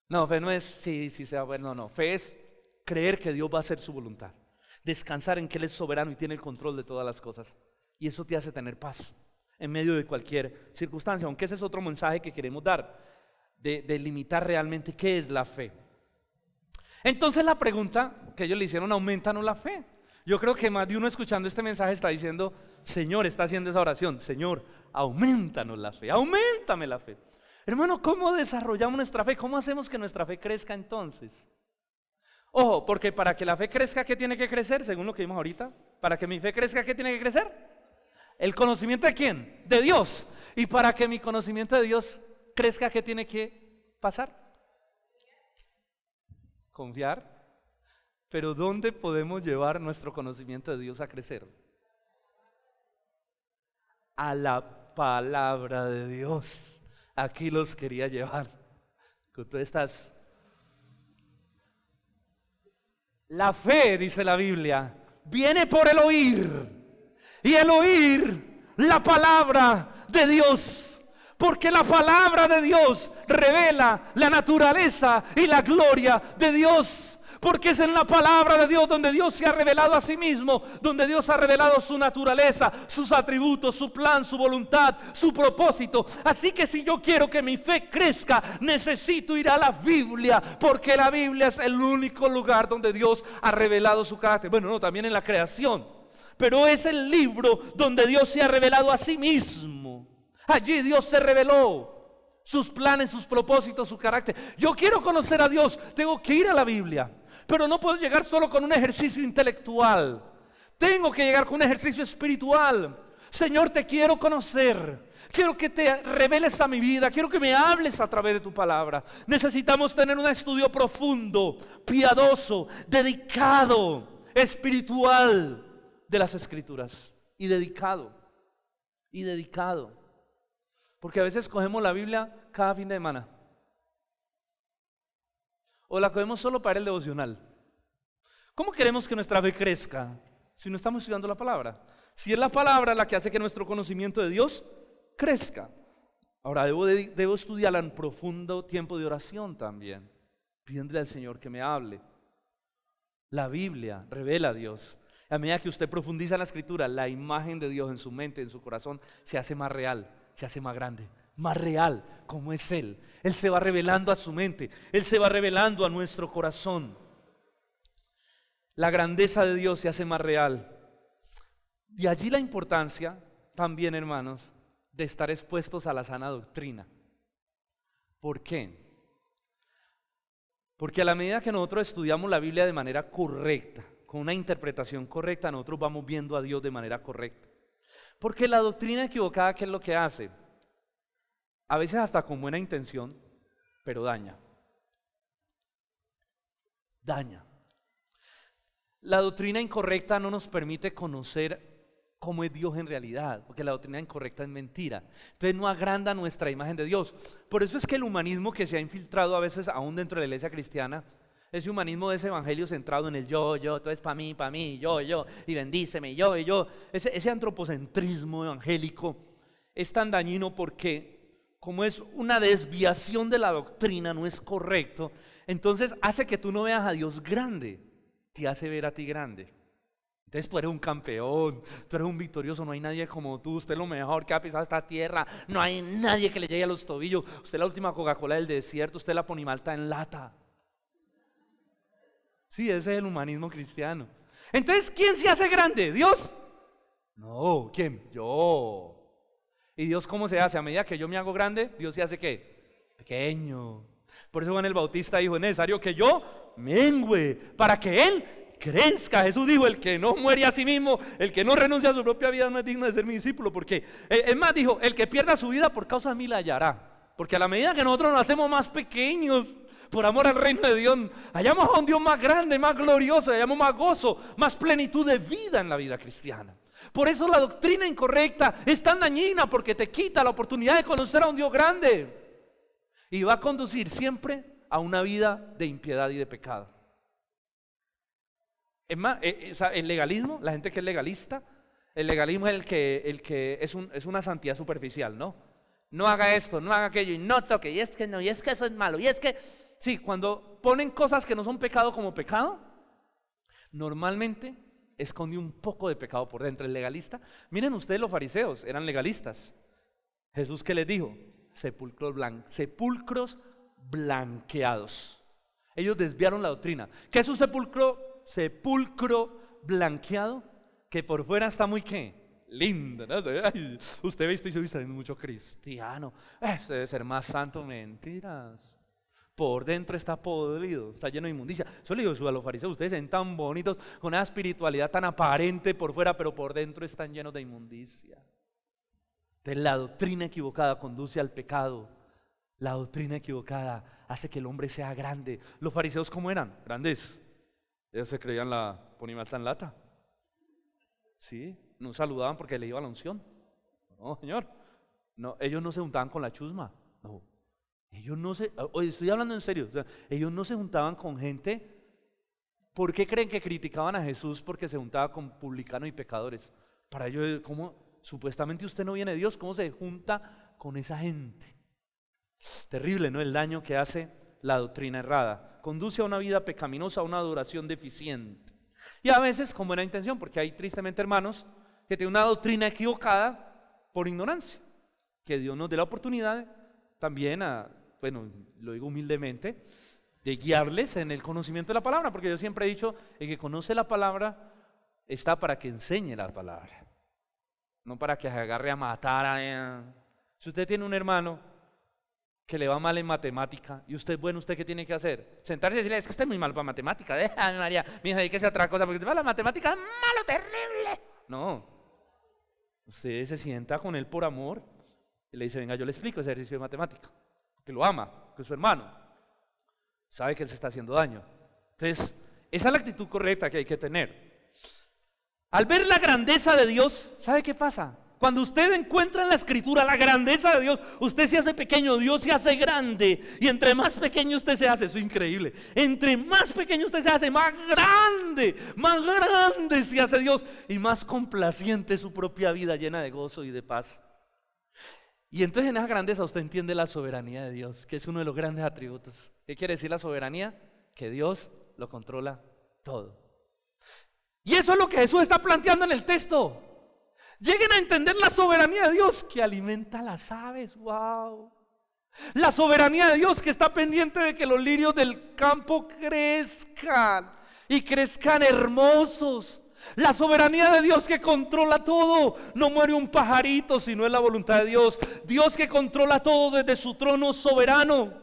No, fe no es sí sea bueno, no. Fe es creer que Dios va a hacer su voluntad. Descansar en que Él es soberano y tiene el control de todas las cosas. Y eso te hace tener paz en medio de cualquier circunstancia. Aunque ese es otro mensaje que queremos dar, de limitar realmente qué es la fe. Entonces la pregunta que ellos le hicieron, aumentanos la fe. Yo creo que más de uno escuchando este mensaje está diciendo, Señor, está haciendo esa oración, Señor, aumentanos la fe, aumentame la fe. Hermano, ¿cómo desarrollamos nuestra fe? ¿Cómo hacemos que nuestra fe crezca entonces? Ojo, porque para que la fe crezca, ¿qué tiene que crecer? Según lo que vimos ahorita, para que mi fe crezca, ¿qué tiene que crecer? ¿El conocimiento de quién? De Dios. Y para que mi conocimiento de Dios crezca, ¿qué tiene que pasar? Confiar. Pero ¿dónde podemos llevar nuestro conocimiento de Dios a crecer? A la palabra de Dios. Aquí los quería llevar con todas estas. La fe, dice la Biblia, viene por el oír, y el oír la palabra de Dios, porque la palabra de Dios revela la naturaleza y la gloria de Dios. Porque es en la palabra de Dios donde Dios se ha revelado a sí mismo, donde Dios ha revelado su naturaleza, sus atributos, su plan, su voluntad, su propósito. Así que si yo quiero que mi fe crezca, necesito ir a la Biblia, porque la Biblia es el único lugar donde Dios ha revelado su carácter. Bueno, no, también en la creación, pero es el libro donde Dios se ha revelado a sí mismo. Allí Dios se reveló sus planes, sus propósitos, su carácter. Yo quiero conocer a Dios, tengo que ir a la Biblia. Pero no puedo llegar solo con un ejercicio intelectual. Tengo que llegar con un ejercicio espiritual. Señor, te quiero conocer. Quiero que te reveles a mi vida. Quiero que me hables a través de tu palabra. Necesitamos tener un estudio profundo, piadoso, dedicado, espiritual de las Escrituras. Y dedicado. Porque a veces cogemos la Biblia cada fin de semana. O la cogemos solo para el devocional. ¿Cómo queremos que nuestra fe crezca si no estamos estudiando la palabra? Si es la palabra la que hace que nuestro conocimiento de Dios crezca. Ahora debo estudiarla en profundo tiempo de oración también, pidiéndole al Señor que me hable. La Biblia revela a Dios. A medida que usted profundiza en la Escritura, la imagen de Dios en su mente, en su corazón, se hace más real, se hace más grande, más real, como es Él. Él se va revelando a su mente, Él se va revelando a nuestro corazón. La grandeza de Dios se hace más real. De allí la importancia también, hermanos, de estar expuestos a la sana doctrina. ¿Por qué? Porque a la medida que nosotros estudiamos la Biblia de manera correcta, con una interpretación correcta, nosotros vamos viendo a Dios de manera correcta. Porque la doctrina equivocada, ¿qué es lo que hace? A veces hasta con buena intención, pero daña. La doctrina incorrecta no nos permite conocer cómo es Dios en realidad, porque la doctrina incorrecta es mentira. Entonces no agranda nuestra imagen de Dios. Por eso es que el humanismo que se ha infiltrado a veces aún dentro de la iglesia cristiana, ese humanismo de ese evangelio centrado en el yo, todo es para mí, yo, y bendíceme, yo, ese antropocentrismo evangélico es tan dañino porque como es una desviación de la doctrina, no es correcto, entonces hace que tú no veas a Dios grande, te hace ver a ti grande. Entonces tú eres un campeón, tú eres un victorioso, no hay nadie como tú, usted es lo mejor que ha pisado esta tierra, no hay nadie que le llegue a los tobillos, usted es la última Coca-Cola del desierto, usted es la ponimalta en lata. Sí, ese es el humanismo cristiano. Entonces, ¿quién se hace grande? ¿Dios? No, ¿quién? Yo. ¿Y Dios cómo se hace? A medida que yo me hago grande, Dios se hace ¿qué? Pequeño. Por eso Juan el Bautista dijo, es necesario que yo mengüe para que Él crezca. Jesús dijo, el que no muere a sí mismo, el que no renuncia a su propia vida no es digno de ser mi discípulo. Porque, es más, dijo, el que pierda su vida por causa de mí la hallará. Porque a la medida que nosotros nos hacemos más pequeños, por amor al reino de Dios, hallamos a un Dios más grande, más glorioso, hallamos más gozo, más plenitud de vida en la vida cristiana. Por eso la doctrina incorrecta es tan dañina, porque te quita la oportunidad de conocer a un Dios grande y va a conducir siempre a una vida de impiedad y de pecado. Es más, el legalismo, la gente que es legalista, el legalismo es el que es una santidad superficial, ¿no? No haga esto, no haga aquello, y no toque, y es que no, y es que eso es malo, y es que, sí, cuando ponen cosas que no son pecado como pecado, normalmente esconde un poco de pecado por dentro. El legalista, miren ustedes, los fariseos eran legalistas. Jesús, ¿qué les dijo? Sepulcros blanqueados. Ellos desviaron la doctrina. ¿Qué es un sepulcro blanqueado? Que por fuera está muy ¿qué? Lindo, ¿no? Ay, usted ve esto y está viendo mucho cristiano. Usted debe ser más santo. Mentiras. Por dentro está podrido, está lleno de inmundicia. Eso le digo a los fariseos, ustedes son tan bonitos, con una espiritualidad tan aparente por fuera, pero por dentro están llenos de inmundicia. Entonces la doctrina equivocada conduce al pecado. La doctrina equivocada hace que el hombre sea grande. Los fariseos, ¿cómo eran? Grandes. Ellos se creían la ponimata en lata. Sí, no saludaban porque le iba la unción. No, señor. No, ellos no se juntaban con la chusma. No. Ellos no se, estoy hablando en serio, o sea, ellos no se juntaban con gente. ¿Por qué creen que criticaban a Jesús? Porque se juntaba con publicanos y pecadores. Para ellos, ¿cómo? Supuestamente usted no viene de Dios, ¿cómo se junta con esa gente? Terrible, ¿no? El daño que hace la doctrina errada. Conduce a una vida pecaminosa, a una adoración deficiente. Y a veces con buena intención, porque hay tristemente hermanos que tienen una doctrina equivocada por ignorancia. Que Dios nos dé la oportunidad también bueno, lo digo humildemente, de guiarles en el conocimiento de la palabra, porque yo siempre he dicho, el que conoce la palabra está para que enseñe la palabra, no para que se agarre a matar. Si usted tiene un hermano que le va mal en matemática y usted, bueno, ¿usted qué tiene que hacer? Sentarse y decirle, es que usted es muy malo para matemática, déjame María, mi hija, dedíquese a otra cosa, porque la matemática es malo, terrible. No, usted se sienta con él por amor y le dice, venga, yo le explico ese ejercicio de matemática, que lo ama, que es su hermano, sabe que él se está haciendo daño. Entonces, esa es la actitud correcta que hay que tener. Al ver la grandeza de Dios, ¿sabe qué pasa? Cuando usted encuentra en la Escritura la grandeza de Dios, usted se hace pequeño, Dios se hace grande. Y entre más pequeño usted se hace, eso es increíble. Entre más pequeño usted se hace, más grande se hace Dios. Y más complaciente su propia vida, llena de gozo y de paz. Y entonces en esa grandeza usted entiende la soberanía de Dios, que es uno de los grandes atributos. ¿Qué quiere decir la soberanía? Que Dios lo controla todo. Y eso es lo que Jesús está planteando en el texto. Lleguen a entender la soberanía de Dios que alimenta las aves. ¡Wow! La soberanía de Dios que está pendiente de que los lirios del campo crezcan y crezcan hermosos. La soberanía de Dios que controla todo. No muere un pajarito si no es la voluntad de Dios. Dios que controla todo desde su trono soberano.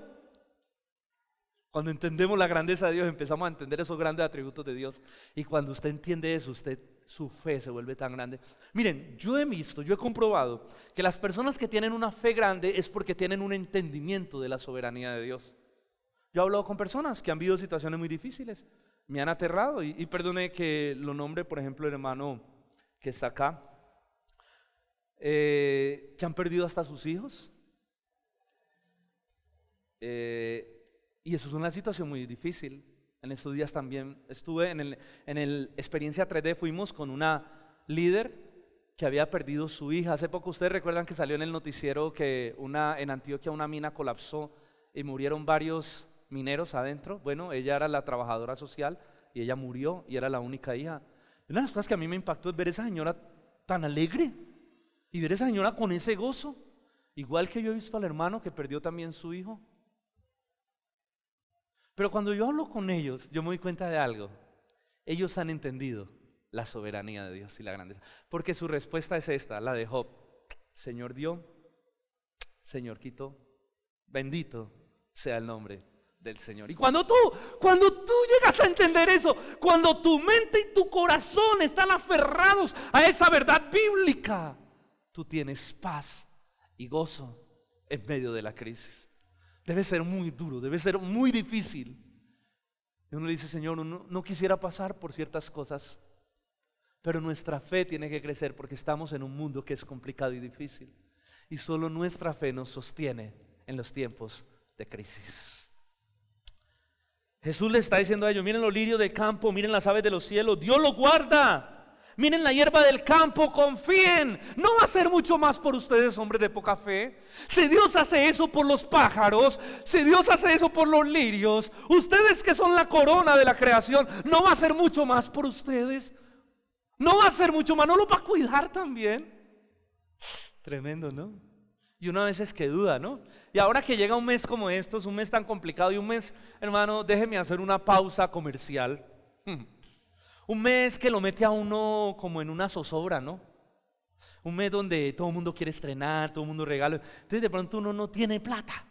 Cuando entendemos la grandeza de Dios, empezamos a entender esos grandes atributos de Dios. Y cuando usted entiende eso, su fe se vuelve tan grande. Miren, yo he comprobado que las personas que tienen una fe grande es porque tienen un entendimiento de la soberanía de Dios. Yo he hablado con personas que han vivido situaciones muy difíciles, me han aterrado y perdone que lo nombre, por ejemplo, el hermano que está acá, que han perdido hasta sus hijos. Y eso es una situación muy difícil. En estos días también estuve en el Experiencia 3D, fuimos con una líder que había perdido su hija. Hace poco ustedes recuerdan que salió en el noticiero que en Antioquia una mina colapsó y murieron varios mineros adentro. Bueno, ella era la trabajadora social y ella murió y era la única hija. Y una de las cosas que a mí me impactó es ver a esa señora tan alegre y ver a esa señora con ese gozo, igual que yo he visto al hermano que perdió también su hijo. Pero cuando yo hablo con ellos, yo me doy cuenta de algo. ellos han entendido la soberanía de Dios y la grandeza. Porque su respuesta es esta, la de Job. Señor dio, Señor quitó, bendito sea el nombre del Señor. Y cuando tú llegas a entender eso, cuando tu mente y tu corazón están aferrados a esa verdad bíblica, tú tienes paz y gozo en medio de la crisis. Debe ser muy duro, debe ser muy difícil. Y uno le dice, Señor, uno no quisiera pasar por ciertas cosas, pero nuestra fe tiene que crecer porque estamos en un mundo que es complicado y difícil. Y solo nuestra fe nos sostiene en los tiempos de crisis. Jesús le está diciendo a ellos, miren los lirios del campo, miren las aves de los cielos, Dios los guarda. Miren la hierba del campo, confíen. No va a ser mucho más por ustedes, hombres de poca fe. Si Dios hace eso por los pájaros, si Dios hace eso por los lirios, ustedes que son la corona de la creación, no va a ser mucho más por ustedes. No va a ser mucho más, no lo va a cuidar también. Tremendo, ¿no? Y uno a veces que duda, ¿no? Y ahora que llega un mes como estos, un mes tan complicado, y un mes, hermano, déjeme hacer una pausa comercial. Un mes que lo mete a uno como en una zozobra, ¿no? Un mes donde todo el mundo quiere estrenar, todo el mundo regala. Entonces de pronto uno no tiene plata.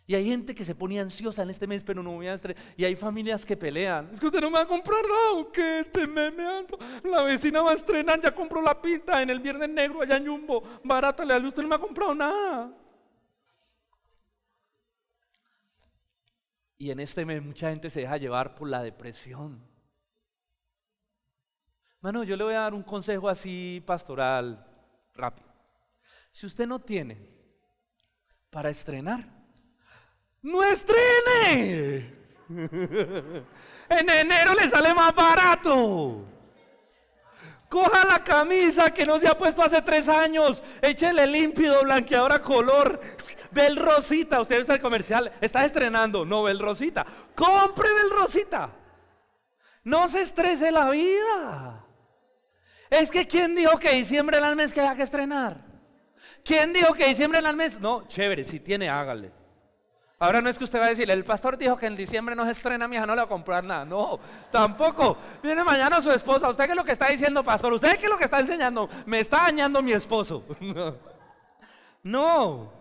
Y hay gente que se pone ansiosa en este mes, pero no voy a estrenar. Y hay familias que pelean. Es que usted no me va a comprar nada, ¿o qué? Este mes la vecina va a estrenar, ya compró la pinta en el Viernes Negro allá en Jumbo. Barata, usted no me ha comprado nada. Y en este mes mucha gente se deja llevar por la depresión. Mano, yo le voy a dar un consejo así pastoral rápido. Si usted no tiene para estrenar, ¡no estrene! En enero le sale más barato. Coja la camisa que no se ha puesto hace 3 años, échele límpido, blanqueador a color, Bel Rosita. Usted está en el comercial, está estrenando, no, Bel Rosita. Compre Bel Rosita. No se estrese la vida. Es que ¿quién dijo que diciembre era el mes que había que estrenar? ¿Quién dijo que diciembre era el mes? No, chévere, si tiene, hágale. Ahora no es que usted va a decirle, el pastor dijo que en diciembre no se estrena, mi hija no le va a comprar nada. No, tampoco. Viene mañana su esposa. ¿Usted qué es lo que está diciendo, pastor? ¿Usted qué es lo que está enseñando? Me está dañando mi esposo. No.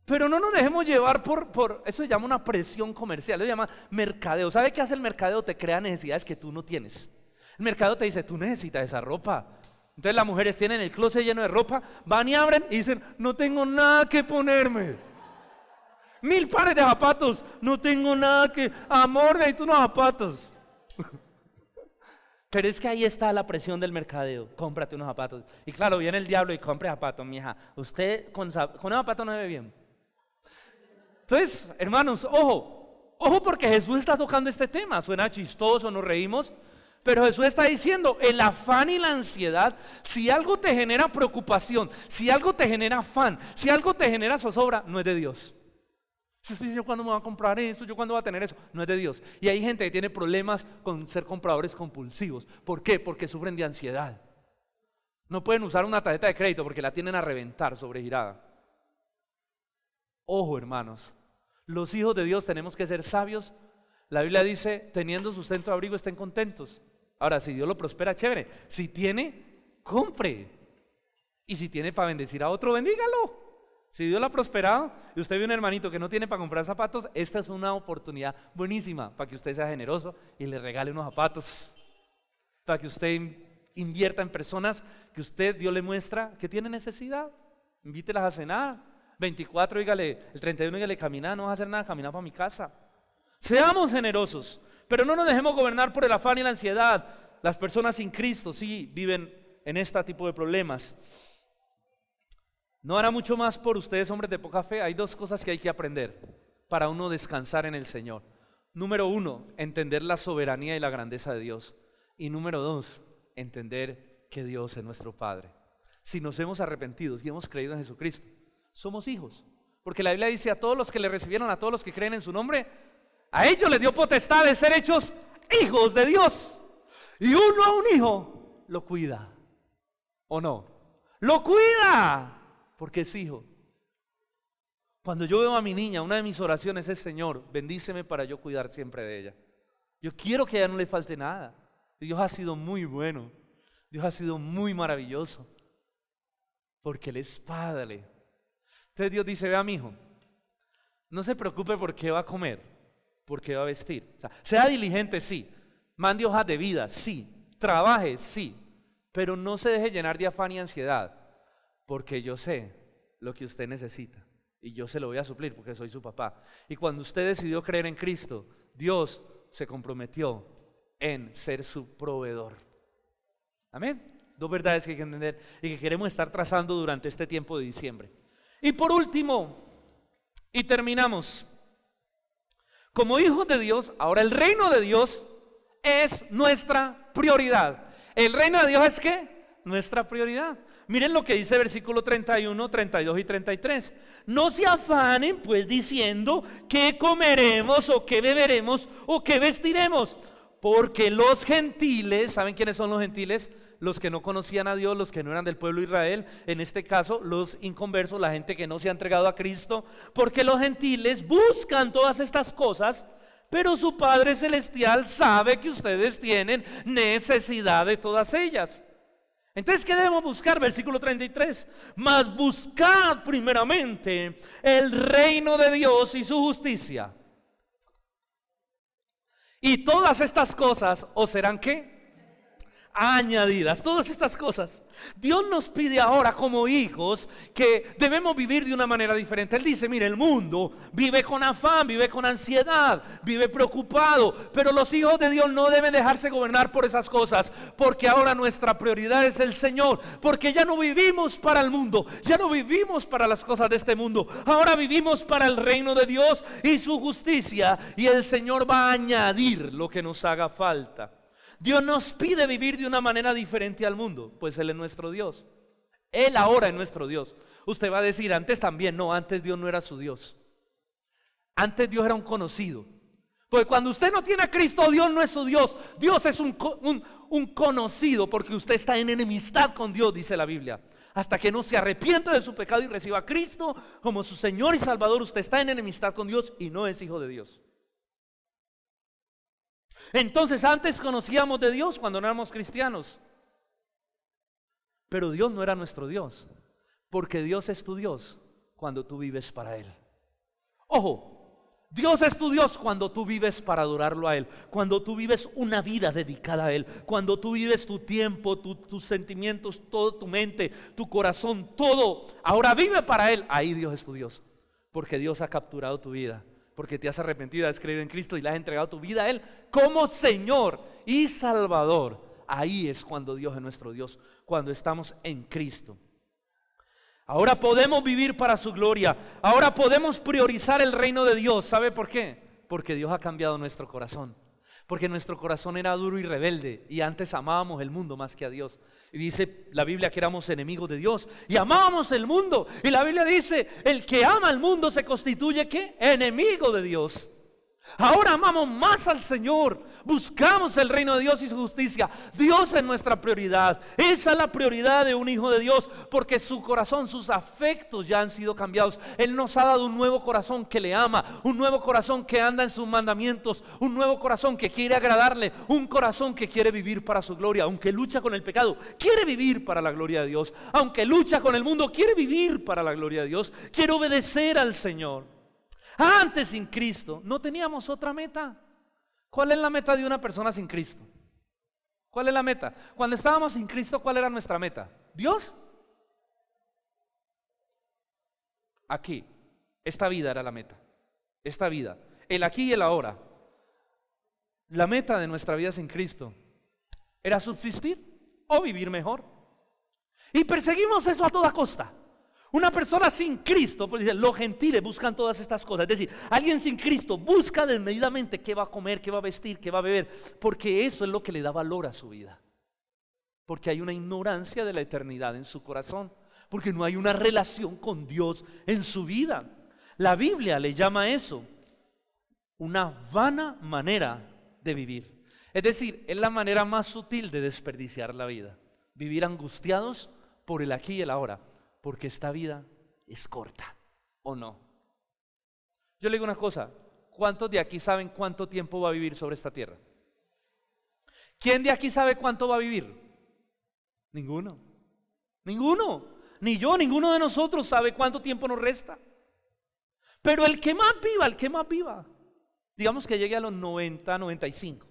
Pero no nos dejemos llevar por eso se llama una presión comercial, eso se llama mercadeo. ¿Sabe qué hace el mercadeo? Te crea necesidades que tú no tienes. El mercado te dice, tú necesitas esa ropa. Entonces las mujeres tienen el closet lleno de ropa, van y abren y dicen, no tengo nada que ponerme. 1000 pares de zapatos, no tengo nada que, amor, necesito unos zapatos. Pero es que ahí está la presión del mercadeo, cómprate unos zapatos. Y claro, viene el diablo y compre zapatos, mija. Usted con un zapato no se ve bien. Entonces, hermanos, ojo porque Jesús está tocando este tema. Suena chistoso, nos reímos. Pero Jesús está diciendo, el afán y la ansiedad, si algo te genera preocupación, si algo te genera afán, si algo te genera zozobra, no es de Dios. Yo cuándo me voy a comprar esto, yo cuándo voy a tener eso, no es de Dios. Y hay gente que tiene problemas con ser compradores compulsivos. ¿Por qué? Porque sufren de ansiedad. No pueden usar una tarjeta de crédito porque la tienen a reventar sobregirada. Ojo, hermanos, los hijos de Dios tenemos que ser sabios. La Biblia dice, teniendo sustento de abrigo, estén contentos. Ahora, si Dios lo prospera, chévere. Si tiene, compre. Y si tiene para bendecir a otro, bendígalo. Si Dios lo ha prosperado y usted ve un hermanito que no tiene para comprar zapatos, esta es una oportunidad buenísima para que usted sea generoso y le regale unos zapatos. Para que usted invierta en personas que Dios le muestra que tienen necesidad. Invítelas a cenar. 24, dígale, el 31, dígale, camina, no vas a hacer nada, camina para mi casa. Seamos generosos, pero no nos dejemos gobernar por el afán y la ansiedad. Las personas sin Cristo sí viven en este tipo de problemas. No hará mucho más por ustedes, hombres de poca fe. Hay 2 cosas que hay que aprender para uno descansar en el Señor. Número 1, entender la soberanía y la grandeza de Dios. Y número 2, entender que Dios es nuestro Padre. Si nos hemos arrepentido y hemos creído en Jesucristo, somos hijos. Porque la Biblia dice, a todos los que le recibieron, a todos los que creen en su nombre, a ellos les dio potestad de ser hechos hijos de Dios. Y uno a un hijo lo cuida. ¿O no? Lo cuida porque es hijo. Cuando yo veo a mi niña, una de mis oraciones es, Señor, bendíceme para yo cuidar siempre de ella. Yo quiero que a ella no le falte nada. Dios ha sido muy bueno. Dios ha sido muy maravilloso. Porque Él es Padre. Entonces Dios dice, vea mi hijo, no se preocupe por qué va a comer, por qué va a vestir. O sea diligente, sí. Mande hojas de vida, sí. Trabaje, sí. Pero no se deje llenar de afán y ansiedad. Porque yo sé lo que usted necesita. Y yo se lo voy a suplir porque soy su papá. Y cuando usted decidió creer en Cristo, Dios se comprometió en ser su proveedor. Amén. Dos verdades que hay que entender y que queremos estar trazando durante este tiempo de diciembre. Y por último, y terminamos, como hijos de Dios, ahora el reino de Dios es nuestra prioridad. ¿El reino de Dios es qué? Nuestra prioridad. Miren lo que dice versículo 31, 32 y 33. No se afanen pues diciendo qué comeremos o qué beberemos o qué vestiremos, porque los gentiles, ¿saben quiénes son los gentiles? Los que no conocían a Dios, los que no eran del pueblo de Israel, en este caso los inconversos, la gente que no se ha entregado a Cristo, porque los gentiles buscan todas estas cosas, pero su Padre Celestial sabe que ustedes tienen necesidad de todas ellas. Entonces, ¿qué debemos buscar? Versículo 33. Mas buscad primeramente el reino de Dios y su justicia, y todas estas cosas os serán ¿qué? Añadidas. Todas estas cosas. Dios nos pide ahora como hijos que debemos vivir de una manera diferente. Él dice, mire, el mundo vive con afán, vive con ansiedad, vive preocupado, pero los hijos de Dios no deben dejarse gobernar por esas cosas, porque ahora nuestra prioridad es el Señor, porque ya no vivimos para el mundo, ya no vivimos para las cosas de este mundo, ahora vivimos para el reino de Dios y su justicia, y el Señor va a añadir lo que nos haga falta. Dios nos pide vivir de una manera diferente al mundo, pues Él es nuestro Dios. Él ahora es nuestro Dios. Usted va a decir, antes también, no, antes Dios no era su Dios. Antes Dios era un conocido. Porque cuando usted no tiene a Cristo, Dios no es su Dios. Dios es un conocido, porque usted está en enemistad con Dios, dice la Biblia. Hasta que no se arrepienta de su pecado y reciba a Cristo como su Señor y Salvador, usted está en enemistad con Dios y no es hijo de Dios. Entonces antes conocíamos de Dios cuando no éramos cristianos, pero Dios no era nuestro Dios, porque Dios es tu Dios cuando tú vives para Él. Ojo, Dios es tu Dios cuando tú vives para adorarlo a Él, cuando tú vives una vida dedicada a Él, cuando tú vives tu tiempo, tus sentimientos, toda tu mente, tu corazón, todo, ahora vive para Él. Ahí Dios es tu Dios, porque Dios ha capturado tu vida, porque te has arrepentido, has creído en Cristo y le has entregado tu vida a Él como Señor y Salvador. Ahí es cuando Dios es nuestro Dios, cuando estamos en Cristo. Ahora podemos vivir para su gloria. Ahora podemos priorizar el reino de Dios. ¿Sabe por qué? Porque Dios ha cambiado nuestro corazón. Porque nuestro corazón era duro y rebelde y antes amábamos el mundo más que a Dios. Y dice la Biblia que éramos enemigos de Dios y amábamos el mundo. Y la Biblia dice, el que ama al mundo se constituye ¿qué? Enemigo de Dios. Ahora amamos más al Señor, buscamos el reino de Dios y su justicia. Dios es nuestra prioridad. Esa es la prioridad de un hijo de Dios, porque su corazón, sus afectos ya han sido cambiados. Él nos ha dado un nuevo corazón que le ama, un nuevo corazón que anda en sus mandamientos, un nuevo corazón que quiere agradarle, un corazón que quiere vivir para su gloria. Aunque lucha con el pecado, quiere vivir para la gloria de Dios. Aunque lucha con el mundo, quiere vivir para la gloria de Dios. Quiere obedecer al Señor. Antes sin Cristo no teníamos otra meta. ¿Cuál es la meta de una persona sin Cristo? ¿Cuál es la meta? Cuando estábamos sin Cristo, ¿cuál era nuestra meta? ¿Dios? Aquí, esta vida era la meta. Esta vida, el aquí y el ahora. La meta de nuestra vida sin Cristo era subsistir o vivir mejor. Y perseguimos eso a toda costa. Una persona sin Cristo, pues dice, los gentiles buscan todas estas cosas. Es decir, alguien sin Cristo busca desmedidamente qué va a comer, qué va a vestir, qué va a beber, porque eso es lo que le da valor a su vida. Porque hay una ignorancia de la eternidad en su corazón, porque no hay una relación con Dios en su vida. La Biblia le llama a eso una vana manera de vivir. Es decir, es la manera más sutil de desperdiciar la vida. Vivir angustiados por el aquí y el ahora. Porque esta vida es corta, ¿o no? Yo le digo una cosa, ¿cuántos de aquí saben cuánto tiempo va a vivir sobre esta tierra? ¿Quién de aquí sabe cuánto va a vivir? Ninguno. Ninguno. Ni yo, ninguno de nosotros sabe cuánto tiempo nos resta. Pero el que más viva, digamos que llegue a los 90, 95.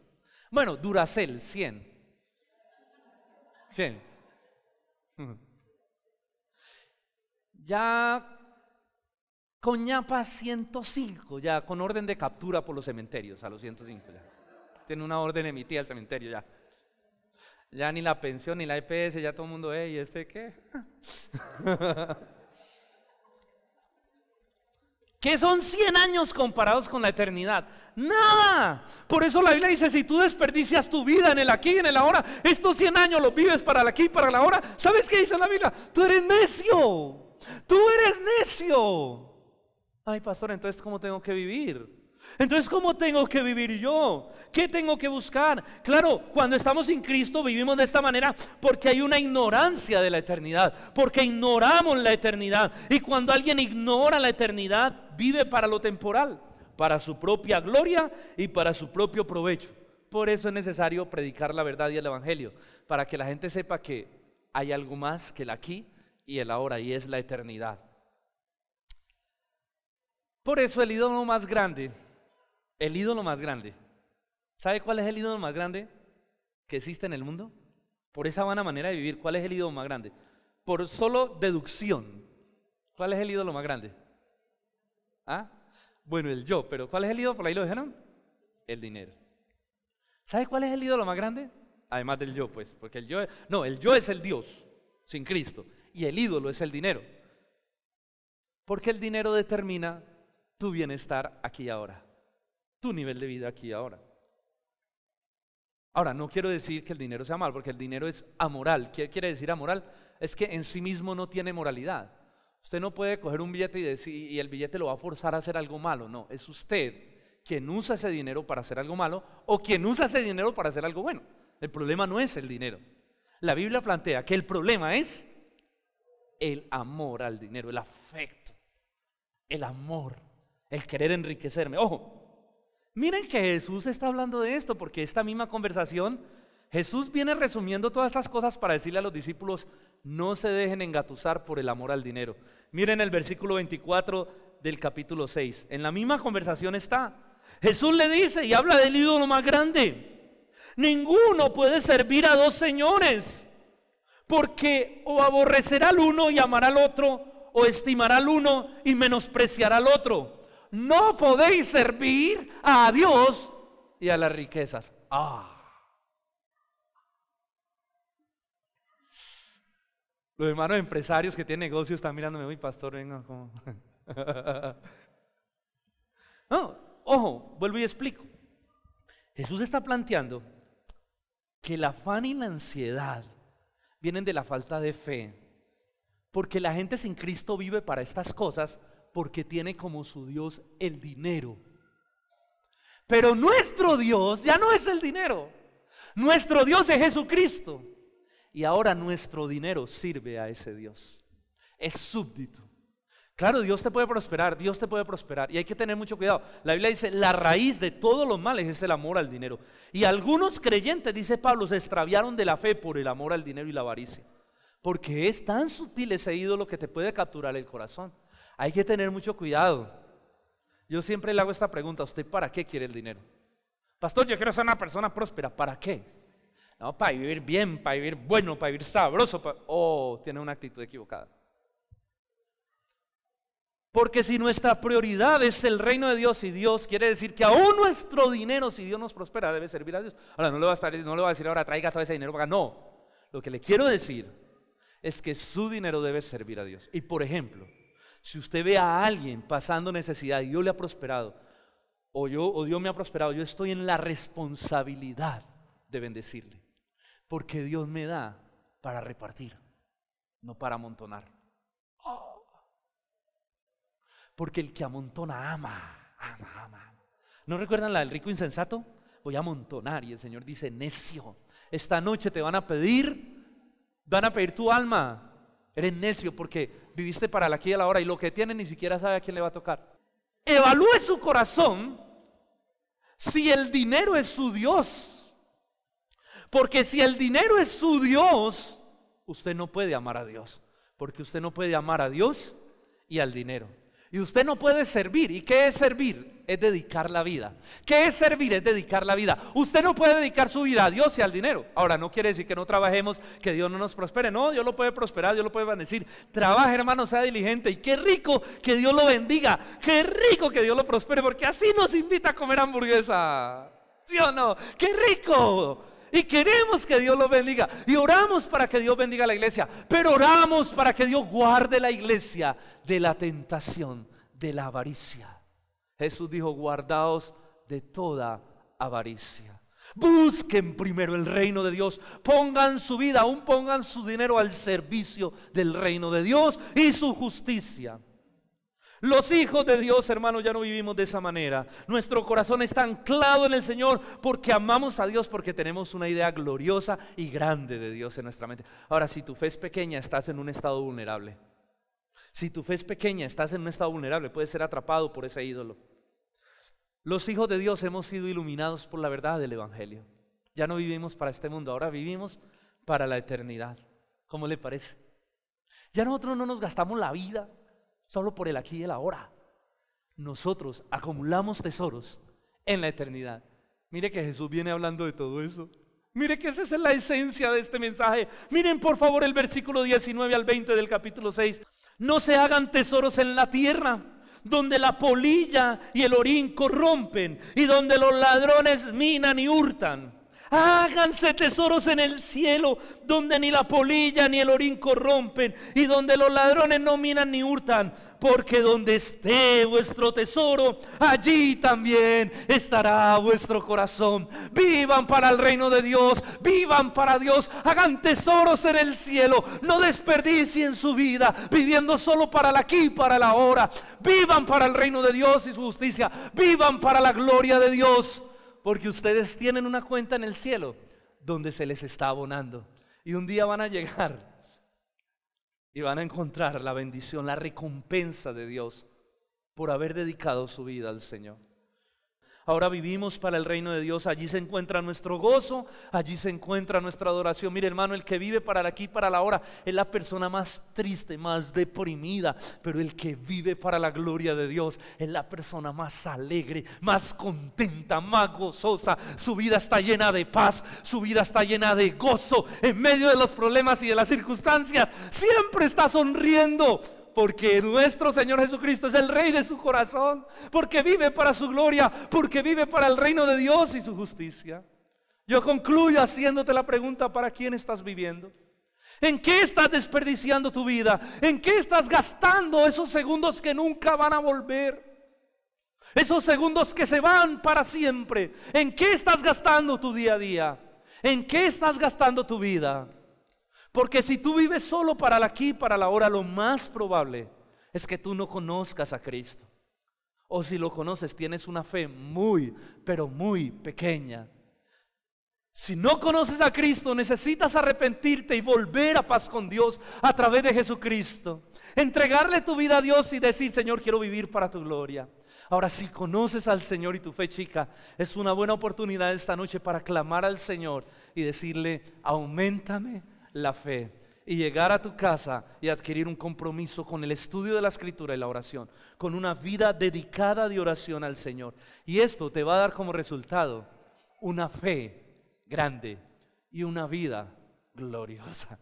Bueno, Duracell, 100. Ya Coñapa 105, ya con orden de captura por los cementerios, a los 105 ya. Tiene una orden emitida al cementerio ya. Ya ni la pensión ni la EPS, ya todo el mundo, ¿y este qué? ¿Qué son 100 años comparados con la eternidad? Nada. Por eso la Biblia dice, si tú desperdicias tu vida en el aquí y en el ahora, estos 100 años los vives para el aquí y para el ahora. ¿Sabes qué dice la Biblia? Tú eres necio. Tú eres necio. Ay, pastor, entonces ¿cómo tengo que vivir? Entonces, ¿cómo tengo que vivir yo? ¿Qué tengo que buscar? Claro, cuando estamos sin Cristo vivimos de esta manera porque hay una ignorancia de la eternidad, porque ignoramos la eternidad. Y cuando alguien ignora la eternidad, vive para lo temporal, para su propia gloria y para su propio provecho. Por eso es necesario predicar la verdad y el evangelio, para que la gente sepa que hay algo más que el aquí y el ahora, y es la eternidad. Por eso el ídolo más grande, ¿sabe cuál es el ídolo más grande que existe en el mundo? Por esa vana manera de vivir, ¿cuál es el ídolo más grande? Por solo deducción, ¿cuál es el ídolo más grande? Bueno, el yo, pero ¿cuál es el ídolo? Por ahí lo dijeron, el dinero. ¿Sabe cuál es el ídolo más grande? Además del yo, pues, porque el yo es el Dios, sin Cristo, y el ídolo es el dinero. Porque el dinero determina tu bienestar aquí y ahora, tu nivel de vida aquí y ahora. Ahora, no quiero decir que el dinero sea mal, porque el dinero es amoral. ¿Qué quiere decir amoral? Es que en sí mismo no tiene moralidad. Usted no puede coger un billete y el billete lo va a forzar a hacer algo malo. No, es usted quien usa ese dinero para hacer algo malo o quien usa ese dinero para hacer algo bueno. El problema no es el dinero. La Biblia plantea que el problema es el amor al dinero, el afecto, el amor, el querer enriquecerme. Ojo, miren que Jesús está hablando de esto, porque esta misma conversación, Jesús viene resumiendo todas estas cosas para decirle a los discípulos, no se dejen engatusar por el amor al dinero. Miren el versículo 24 del capítulo 6, en la misma conversación está. Jesús le dice y habla del ídolo más grande. Ninguno puede servir a dos señores, porque o aborrecerá al uno y amará al otro, o estimará al uno y menospreciará al otro. No podéis servir a Dios y a las riquezas. Los hermanos empresarios que tienen negocios están mirándome, uy, pastor, venga, ¿cómo? No, ojo, vuelvo y explico. Jesús está planteando que el afán y la ansiedad vienen de la falta de fe, porque la gente sin Cristo vive para estas cosas, porque tiene como su Dios el dinero. Pero nuestro Dios ya no es el dinero. Nuestro Dios es Jesucristo. Y ahora nuestro dinero sirve a ese Dios. Es súbdito. Claro, Dios te puede prosperar, Dios te puede prosperar. Y hay que tener mucho cuidado. La Biblia dice, la raíz de todos los males es el amor al dinero. Y algunos creyentes, dice Pablo, se extraviaron de la fe por el amor al dinero y la avaricia. Porque es tan sutil ese ídolo que te puede capturar el corazón. Hay que tener mucho cuidado. Yo siempre le hago esta pregunta, ¿usted para qué quiere el dinero? Pastor, yo quiero ser una persona próspera, ¿para qué? No, para vivir bien, para vivir bueno, para vivir sabroso. Tiene una actitud equivocada. Porque si nuestra prioridad es el reino de Dios y Dios, quiere decir que aún nuestro dinero, si Dios nos prospera, debe servir a Dios. Ahora, no le va a decir ahora, traiga todo ese dinero para acá. No, lo que le quiero decir es que su dinero debe servir a Dios. Y por ejemplo, si usted ve a alguien pasando necesidad y Dios le ha prosperado, o Dios me ha prosperado, yo estoy en la responsabilidad de bendecirle, porque Dios me da para repartir, no para amontonar. Porque el que amontona ama. ¿No recuerdan la del rico insensato? Voy a amontonar, y el Señor dice, necio, esta noche te van a pedir tu alma. Eres necio porque viviste para la aquí y a la hora, y lo que tiene ni siquiera sabe a quién le va a tocar. Evalúe su corazón si el dinero es su Dios. Porque si el dinero es su Dios, usted no puede amar a Dios. Porque usted no puede amar a Dios y al dinero. Y usted no puede servir. ¿Y qué es servir? Es dedicar la vida. ¿Qué es servir? Es dedicar la vida. Usted no puede dedicar su vida a Dios y al dinero. Ahora, no quiere decir que no trabajemos, que Dios no nos prospere. No, Dios lo puede prosperar, Dios lo puede bendecir. Trabaje, hermano, sea diligente. Y qué rico que Dios lo bendiga. Qué rico que Dios lo prospere, porque así nos invita a comer hamburguesa. ¿Sí o no? ¡Qué rico! Y queremos que Dios lo bendiga. Y oramos para que Dios bendiga a la iglesia. Pero oramos para que Dios guarde la iglesia de la tentación, de la avaricia. Jesús dijo: guardaos de toda avaricia. Busquen primero el reino de Dios. Pongan su vida, aún pongan su dinero al servicio del reino de Dios y su justicia. Los hijos de Dios, hermanos, ya no vivimos de esa manera. Nuestro corazón está anclado en el Señor porque amamos a Dios, porque tenemos una idea gloriosa y grande de Dios en nuestra mente. Ahora, si tu fe es pequeña, estás en un estado vulnerable. Si tu fe es pequeña, estás en un estado vulnerable, puedes ser atrapado por ese ídolo. Los hijos de Dios hemos sido iluminados por la verdad del Evangelio. Ya no vivimos para este mundo, ahora vivimos para la eternidad. ¿Cómo le parece? Ya nosotros no nos gastamos la vida solo por el aquí y el ahora. Nosotros acumulamos tesoros en la eternidad. Mire que Jesús viene hablando de todo eso. Mire que esa es la esencia de este mensaje. Miren por favor el versículo 19 al 20 del capítulo 6. No se hagan tesoros en la tierra, donde la polilla y el orín corrompen, y donde los ladrones minan y hurtan. Háganse tesoros en el cielo, donde ni la polilla ni el orín corrompen, y donde los ladrones no minan ni hurtan, porque donde esté vuestro tesoro, allí también estará vuestro corazón. Vivan para el reino de Dios, vivan para Dios, hagan tesoros en el cielo. No desperdicien su vida viviendo solo para el aquí y para el ahora. Vivan para el reino de Dios y su justicia, vivan para la gloria de Dios. Porque ustedes tienen una cuenta en el cielo donde se les está abonando. Y un día van a llegar y van a encontrar la bendición, la recompensa de Dios por haber dedicado su vida al Señor. Ahora vivimos para el reino de Dios. Allí se encuentra nuestro gozo, allí se encuentra nuestra adoración. Mire, hermano, el que vive para el aquí y para la ahora es la persona más triste, más deprimida. Pero el que vive para la gloria de Dios es la persona más alegre, más contenta, más gozosa. Su vida está llena de paz, su vida está llena de gozo. En medio de los problemas y de las circunstancias siempre está sonriendo. Porque nuestro Señor Jesucristo es el Rey de su corazón, porque vive para su gloria, porque vive para el reino de Dios y su justicia. Yo concluyo haciéndote la pregunta: ¿para quién estás viviendo? ¿En qué estás desperdiciando tu vida? ¿En qué estás gastando esos segundos que nunca van a volver? Esos segundos que se van para siempre. ¿En qué estás gastando tu día a día? ¿En qué estás gastando tu vida? Porque si tú vives solo para el aquí y para la ahora, lo más probable es que tú no conozcas a Cristo. O si lo conoces, tienes una fe muy, pero muy pequeña. Si no conoces a Cristo, necesitas arrepentirte y volver a paz con Dios a través de Jesucristo. Entregarle tu vida a Dios y decir: Señor, quiero vivir para tu gloria. Ahora, si conoces al Señor y tu fe chica, es una buena oportunidad esta noche para clamar al Señor y decirle: auméntame la fe, y llegar a tu casa y adquirir un compromiso con el estudio de la Escritura y la oración, con una vida dedicada de oración al Señor. Y esto te va a dar como resultado una fe grande y una vida gloriosa,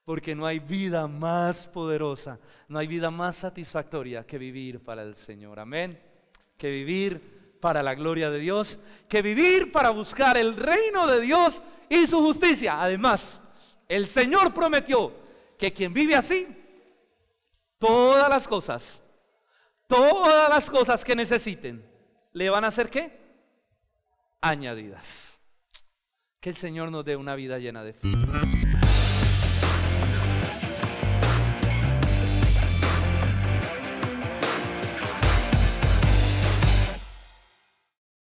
porque no hay vida más poderosa, no hay vida más satisfactoria que vivir para el Señor. Amén. Que vivir para la gloria de Dios, que vivir para buscar el reino de Dios y su justicia. Además, el Señor prometió que quien vive así, todas las cosas que necesiten, le van a hacer ¿qué? Añadidas. Que el Señor nos dé una vida llena de fe.